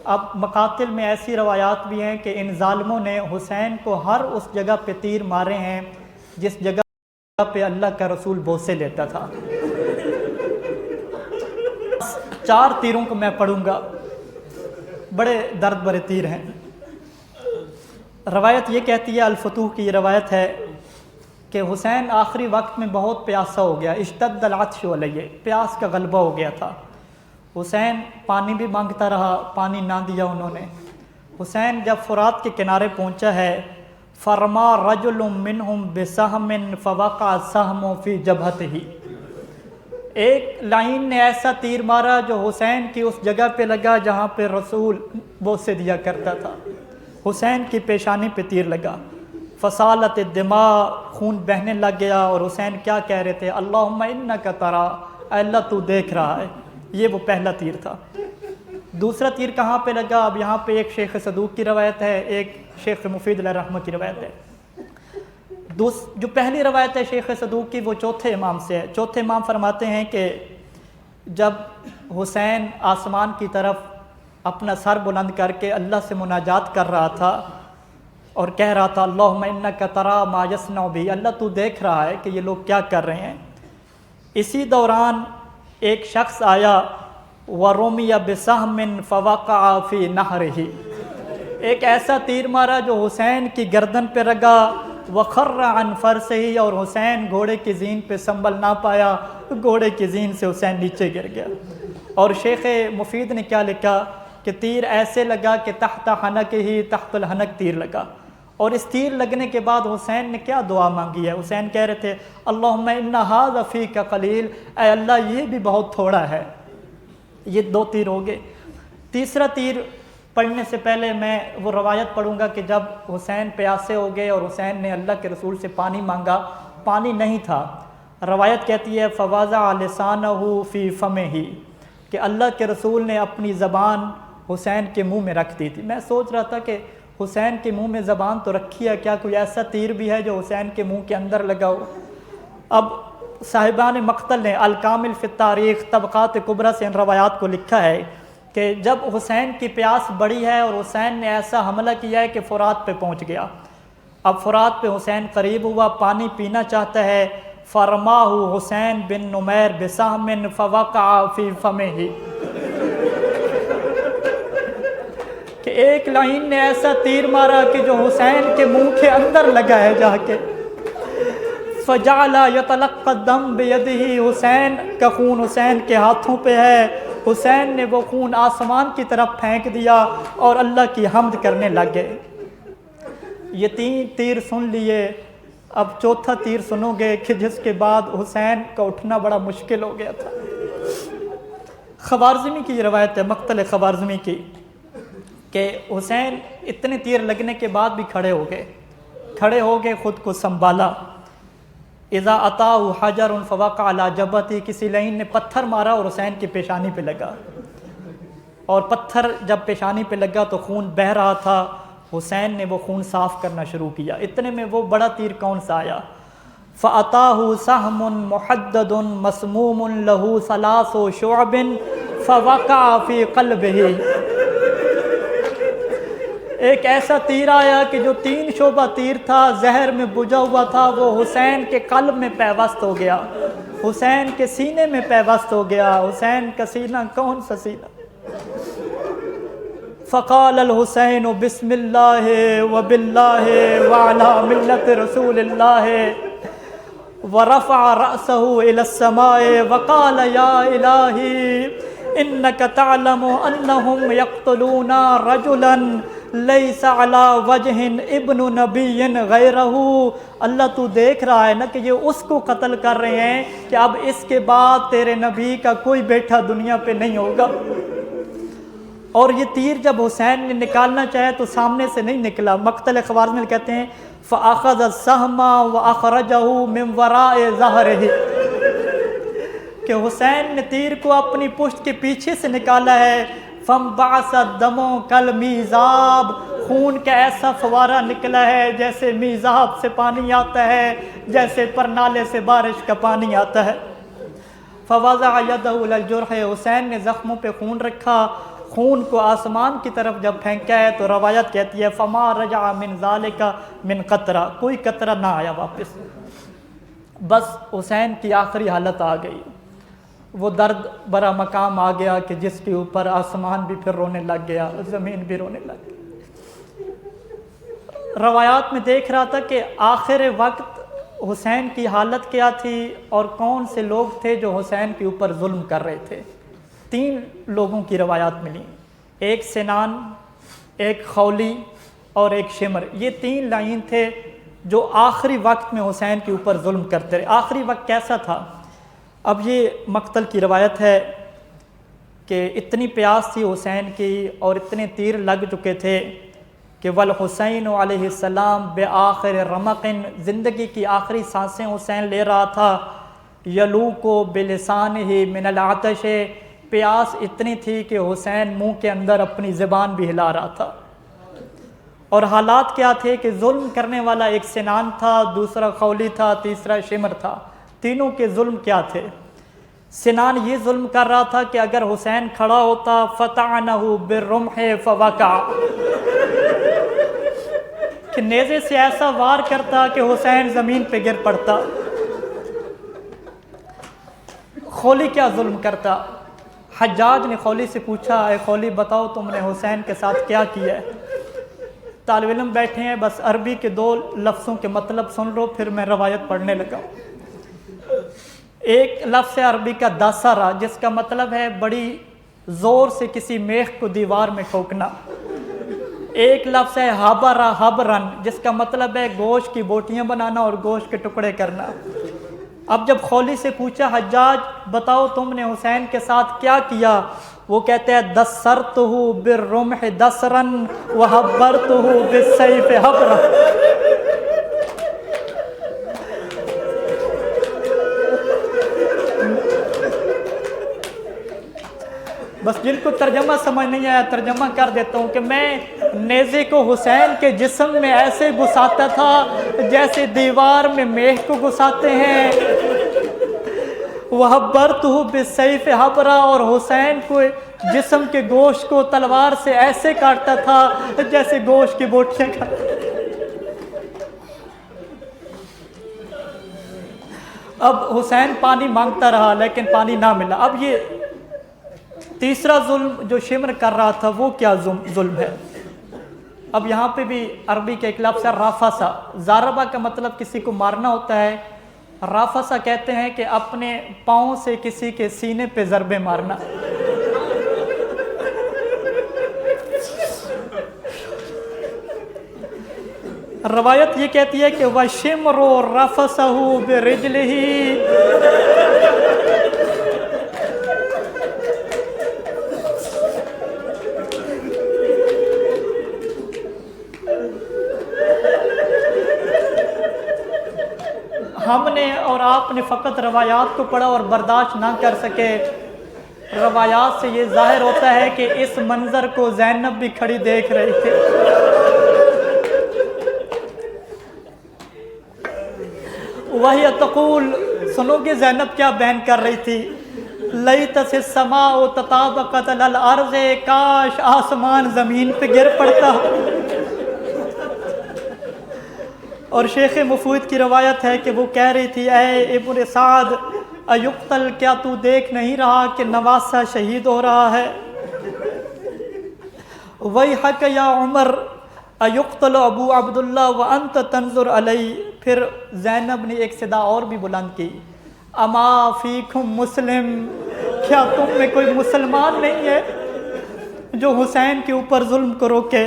[SPEAKER 1] اب مقاتل میں ایسی روایات بھی ہیں کہ ان ظالموں نے حسین کو ہر اس جگہ پہ تیر مارے ہیں جس جگہ پہ اللہ کا رسول بوسے لیتا تھا۔ 4 تیروں کو میں پڑھوں گا، بڑے درد بھرے تیر ہیں۔ روایت یہ کہتی ہے، الفتوح کی یہ روایت ہے کہ حسین آخری وقت میں بہت پیاسا ہو گیا، اشتد العطش علیہ، پیاس کا غلبہ ہو گیا تھا۔ حسین پانی بھی مانگتا رہا، پانی نہ دیا انہوں نے۔ حسین جب فرات کے کنارے پہنچا ہے، فرما رجل منہم بسہم فوقع السہم فی جبہتہ، ایک لائن نے ایسا تیر مارا جو حسین کی اس جگہ پہ لگا جہاں پہ رسول بوسے دیا کرتا تھا، حسین کی پیشانی پہ تیر لگا، فسالت الدماء، خون بہنے لگ گیا، اور حسین کیا کہہ رہے تھے؟ اللہم انک تری، اے اللہ تو دیکھ رہا ہے۔ یہ وہ پہلا تیر تھا۔ دوسرا تیر کہاں پہ لگا؟ اب یہاں پہ ایک شیخ صدوق کی روایت ہے، ایک شیخ مفید علیہ رحمہ کی روایت ہے۔ جو پہلی روایت ہے شیخ صدوق کی وہ چوتھے امام سے ہے۔ چوتھے امام فرماتے ہیں کہ جب حسین آسمان کی طرف اپنا سر بلند کر کے اللہ سے مناجات کر رہا تھا اور کہہ رہا تھا اللہم انک تری ما یصنع بی، اللہ تو دیکھ رہا ہے کہ یہ لوگ کیا کر رہے ہیں، اسی دوران ایک شخص آیا وَرُمِيَ بِسَہْمٍ فَوَقَعَ فِي نَحْرِهِ، ایک ایسا تیر مارا جو حسین کی گردن پہ لگا، وَخَرَّ عَنْ فَرْسِهِ، اور حسین گھوڑے کی زین پہ سنبھل نہ پایا، گھوڑے کی زین سے حسین نیچے گر گیا۔ اور شیخ مفید نے کیا لکھا کہ تیر ایسے لگا کہ تحت حنکہ، تحت الحنک تیر لگا، اور اس تیر لگنے کے بعد حسین نے کیا دعا مانگی ہے؟ حسین کہہ رہے تھے اللہم ان ھذا فیک قلیل، اے اللہ یہ بھی بہت تھوڑا ہے۔ یہ 2 تیر ہو گئے۔ تیسرا تیر پڑھنے سے پہلے میں وہ روایت پڑھوں گا کہ جب حسین پیاسے ہو گئے اور حسین نے اللہ کے رسول سے پانی مانگا، پانی نہیں تھا، روایت کہتی ہے فوضع لسانہ فی فمہ، کہ اللہ کے رسول نے اپنی زبان حسین کے منہ میں رکھ دی تھی۔ میں سوچ رہا تھا کہ حسین کے منہ میں زبان تو رکھی ہے، کیا کوئی ایسا تیر بھی ہے جو حسین کے منہ کے اندر لگا ہو؟ اب صاحبان مقتل نے الکامل فی التاریخ طبقات کبریٰ سے ان روایات کو لکھا ہے کہ جب حسین کی پیاس بڑی ہے اور حسین نے ایسا حملہ کیا ہے کہ فرات پہ پہنچ گیا، اب فرات پہ حسین قریب ہوا، پانی پینا چاہتا ہے، فرماہ حسین بن نمیر بسہم فوقع فی فمہ، کہ ایک لائن نے ایسا تیر مارا کہ جو حسین کے منہ کے اندر لگا ہے جا کے، فجعل یتلقى الدم بیدہ، حسین کا خون حسین کے ہاتھوں پہ ہے، حسین نے وہ خون آسمان کی طرف پھینک دیا اور اللہ کی حمد کرنے لگ گئے۔ یہ 3 تیر سن لیے، اب چوتھا تیر سنو گے کہ جس کے بعد حسین کا اٹھنا بڑا مشکل ہو گیا تھا۔ خوارزمی کی یہ روایت ہے، مقتل خوارزمی کی، کہ حسین اتنے تیر لگنے کے بعد بھی کھڑے ہو گئے، خود کو سنبھالا۔ اذا اتاہ حجر فوقع علی جبہتہ، کسی لعین نے پتھر مارا اور حسین کی پیشانی پہ لگا، اور پتھر جب پیشانی پہ لگا تو خون بہہ رہا تھا، حسین نے وہ خون صاف کرنا شروع کیا۔ اتنے میں وہ بڑا تیر کون سا آیا؟ فَأَتَاهُ سَهْمٌ مُحَدَّدٌ مَسْمُومٌ لَهُ ثَلَاثُ شُعَبٍ فوقع فی قلبہ، ایک ایسا تیر آیا کہ جو 3 شعبہ تیر تھا، زہر میں بجھا ہوا تھا، وہ حسین کے قلب میں پیوست ہو گیا، حسین کے سینے میں پیوست ہو گیا۔ حسین کا سینہ کون سا سینہ؟ فقال الحسین بسم اللہ وباللہ وعلی ملت رسول اللہ ورفع رأسه إلى السماء وقال یا الہی انک تعلم انہم یقتلون رجلا لیس علی وجہ ابن نبی غیرہ، اللہ تو دیکھ رہا ہے نا کہ یہ اس کو قتل کر رہے ہیں کہ اب اس کے بعد تیرے نبی کا کوئی بیٹا دنیا پہ نہیں ہوگا۔ اور یہ تیر جب حسین نے نکالنا چاہے تو سامنے سے نہیں نکلا۔ مقتل خوارزمی کہتے ہیں فَأَخَذَ السَّهْمَ وَأَخْرَجَهُ مِنْ وَرَاءِ ظَهْرِهِ، کہ حسین نے تیر کو اپنی پشت کے پیچھے سے نکالا ہے۔ فَانْبَعَثَ الدَّمُ كَالْمِيزَابِ، خون کا ایسا فوارہ نکلا ہے جیسے میزاب سے پانی آتا ہے، جیسے پرنالے سے بارش کا پانی آتا ہے۔ فَوَضَعَ يَدَهُ إِلَى الْجُرْحِ، حسین نے زخموں پہ خون رکھا، خون کو آسمان کی طرف جب پھینکا ہے تو روایت کہتی ہے فما رجع من ذالک من قطرہ، کوئی قطرہ نہ آیا واپس، بس حسین کی آخری حالت آ گئی، وہ درد برا مقام آ گیا کہ جس کے اوپر آسمان بھی پھر رونے لگ گیا، زمین بھی رونے لگ گئی۔ روایات میں دیکھ رہا تھا کہ آخر وقت حسین کی حالت کیا تھی اور کون سے لوگ تھے جو حسین کے اوپر ظلم کر رہے تھے۔ 3 لوگوں کی روایات ملی، ایک سنان، ایک خولی اور ایک شمر، یہ 3 لائن تھے جو آخری وقت میں حسین کے اوپر ظلم کرتے رہے۔ آخری وقت کیسا تھا؟ اب یہ مقتل کی روایت ہے کہ اتنی پیاس تھی حسین کی اور اتنے تیر لگ چکے تھے کہ والحسین علیہ السلام بآخر رمق، زندگی کی آخری سانسیں حسین لے رہا تھا، یلوق بلسانہ من العطش، پیاس اتنی تھی کہ حسین منہ کے اندر اپنی زبان بھی ہلا رہا تھا۔ اور حالات کیا تھے کہ ظلم کرنے والا ایک سنان تھا، دوسرا خولی تھا، تیسرا شمر تھا۔ تینوں کے ظلم کیا تھے؟ سنان یہ ظلم کر رہا تھا کہ اگر حسین کھڑا ہوتا فطعنہ بالرمح فوقع، کہ نیزے سے ایسا وار کرتا کہ حسین زمین پہ گر پڑتا۔ خولی کیا ظلم کرتا؟ حجاج نے خولی سے پوچھا اے خولی بتاؤ تم نے حسین کے ساتھ کیا کیا ہے؟ طالب علم بیٹھے ہیں، بس عربی کے 2 لفظوں کے مطلب سن لو پھر میں روایت پڑھنے لگا۔ ایک لفظ ہے عربی کا داسرا، جس کا مطلب ہے بڑی زور سے کسی میخ کو دیوار میں ٹھوکنا۔ ایک لفظ ہے حبرا حبرن، جس کا مطلب ہے گوشت کی بوٹیاں بنانا اور گوشت کے ٹکڑے کرنا۔ اب جب خولی سے پوچھا حجاج بتاؤ تم نے حسین کے ساتھ کیا کیا، وہ کہتے ہیں دسرتہ بالرمح دسرا وحبرتہ بالسیف حبرا۔ بس جن کو ترجمہ سمجھ نہیں آیا ترجمہ کر دیتا ہوں کہ میں نیزے کو حسین کے جسم میں ایسے گھساتا تھا جیسے دیوار میں میخ کو گھساتے ہیں۔ وحبرتہ بالسیف حبرا، اور حسین کو جسم کے گوشت کو تلوار سے ایسے کاٹتا تھا جیسے گوشت کی بوٹیاں کاٹتا۔ اب حسین پانی مانگتا رہا لیکن پانی نہ ملا۔ اب یہ تیسرا ظلم جو شمر کر رہا تھا وہ کیا ظلم ہے؟ اب یہاں پہ بھی عربی کے ایک لفظ ہے رافسا، ضاربہ کا مطلب کسی کو مارنا ہوتا ہے، رافسا کہتے ہیں کہ اپنے پاؤں سے کسی کے سینے پہ ضربے مارنا۔ روایت یہ کہتی ہے کہ وَشِمْرُ رَفَسَهُ بِرِجْلِهِ، ہم نے اور آپ نے فقط روایات کو پڑھا اور برداشت نہ کر سکے۔ روایات سے یہ ظاہر ہوتا ہے کہ اس منظر کو زینب بھی کھڑی دیکھ رہی تھی۔ وہی تقول، سنو گے زینب کیا بیان کر رہی تھی، لیت سے السماء تطابقت علی الارض، کاش آسمان زمین پہ گر پڑتا۔ اور شیخ مفید کی روایت ہے کہ وہ کہہ رہی تھی، اے ابن سعد ایقتل، کیا تو دیکھ نہیں رہا کہ نواسہ شہید ہو رہا ہے؟ ویحک یا عمر ایقتل ابو عبداللہ وانت تنظر علی۔ پھر زینب نے ایک صدا اور بھی بلند کی، اما فیکم مسلم، کیا تم میں کوئی مسلمان نہیں ہے جو حسین کے اوپر ظلم کو روکے؟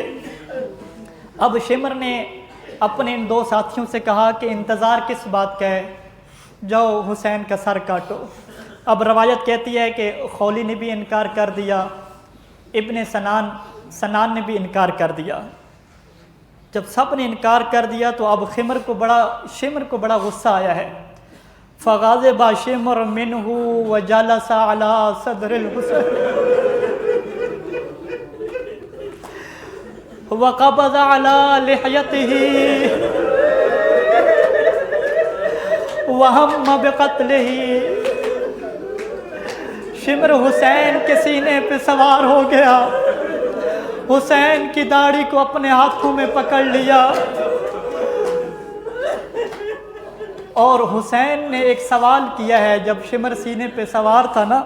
[SPEAKER 1] اب شمر نے اپنے ان دو ساتھیوں سے کہا کہ انتظار کس بات کا ہے، جاؤ حسین کا سر کاٹو۔ اب روایت کہتی ہے کہ خولی نے بھی انکار کر دیا، ابن سنان نے بھی انکار کر دیا۔ جب سب نے انکار کر دیا تو اب شمر کو بڑا غصہ آیا ہے۔ فغاضب شمر منہ وجلس علی صدر الحسین وقبض علی لحیتہ وہم بقتلہ۔ شمر حسین کے سینے پہ سوار ہو گیا، حسین کی داڑھی کو اپنے ہاتھوں میں پکڑ لیا، اور حسین نے ایک سوال کیا ہے جب شمر سینے پہ سوار تھا نا،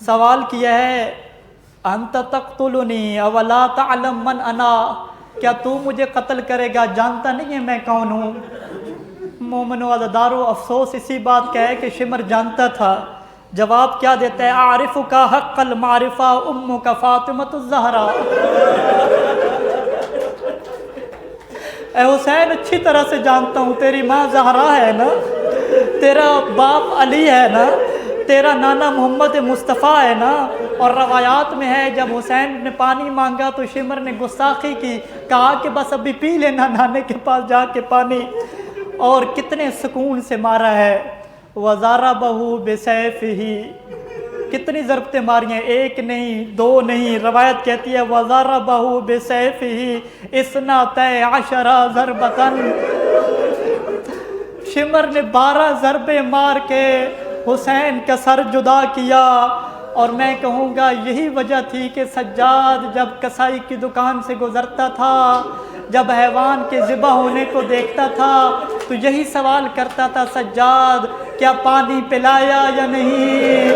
[SPEAKER 1] سوال کیا ہے، انت تقتلنی اولا تعلم من انا، کیا تو مجھے قتل کرے گا، جانتا نہیں ہے میں کون ہوں؟ مومن و عزادارو، افسوس اسی بات کا ہے کہ شمر جانتا تھا۔ جواب کیا دیتا ہے، اعرفک حق المعرفہ امک فاطمۃ الزہرا۔ اے حسین، اچھی طرح سے جانتا ہوں تیری ماں زہرا ہے نا، تیرا باپ علی ہے نا، تیرا نانا محمد مصطفیٰ ہے نا۔ اور روایات میں ہے جب حسین نے پانی مانگا تو شمر نے گستاخی کی، کہا کہ بس ابھی پی لینا نانے کے پاس جا کے پانی، اور کتنے سکون سے مارا ہے۔ وَضَرَبَهُ بِسَيْفِهِ، کتنی ضربتیں ماری ہیں، ایک نہیں دو نہیں، روایت کہتی ہے وَضَرَبَهُ بِسَيْفِهِ اثْنَتَيْ عَشَرَ ضَرْبَةً، شمر نے 12 ضربے مار کے حسین کا سر جدا کیا۔ اور میں کہوں گا یہی وجہ تھی کہ سجاد جب کسائی کی دکان سے گزرتا تھا، جب حیوان کے ذبح ہونے کو دیکھتا تھا تو یہی سوال کرتا تھا، سجاد کیا پانی پلایا یا نہیں،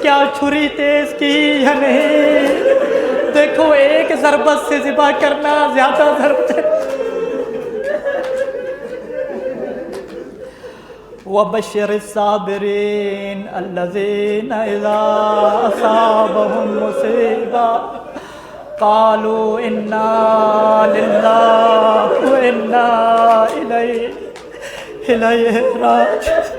[SPEAKER 1] کیا چھری تیز کی یا نہیں؟ دیکھو ایک ضربت سے ذبح کرنا زیادہ ضربت۔ وَبَشِّرِ الصَّابِرِينَ الَّذِينَ إِذَا أَصَابَهُم مُّصِيبَةٌ قَالُوا إِنَّا لِلَّهِ وَإِنَّا إِلَيْهِ راجعُونَ۔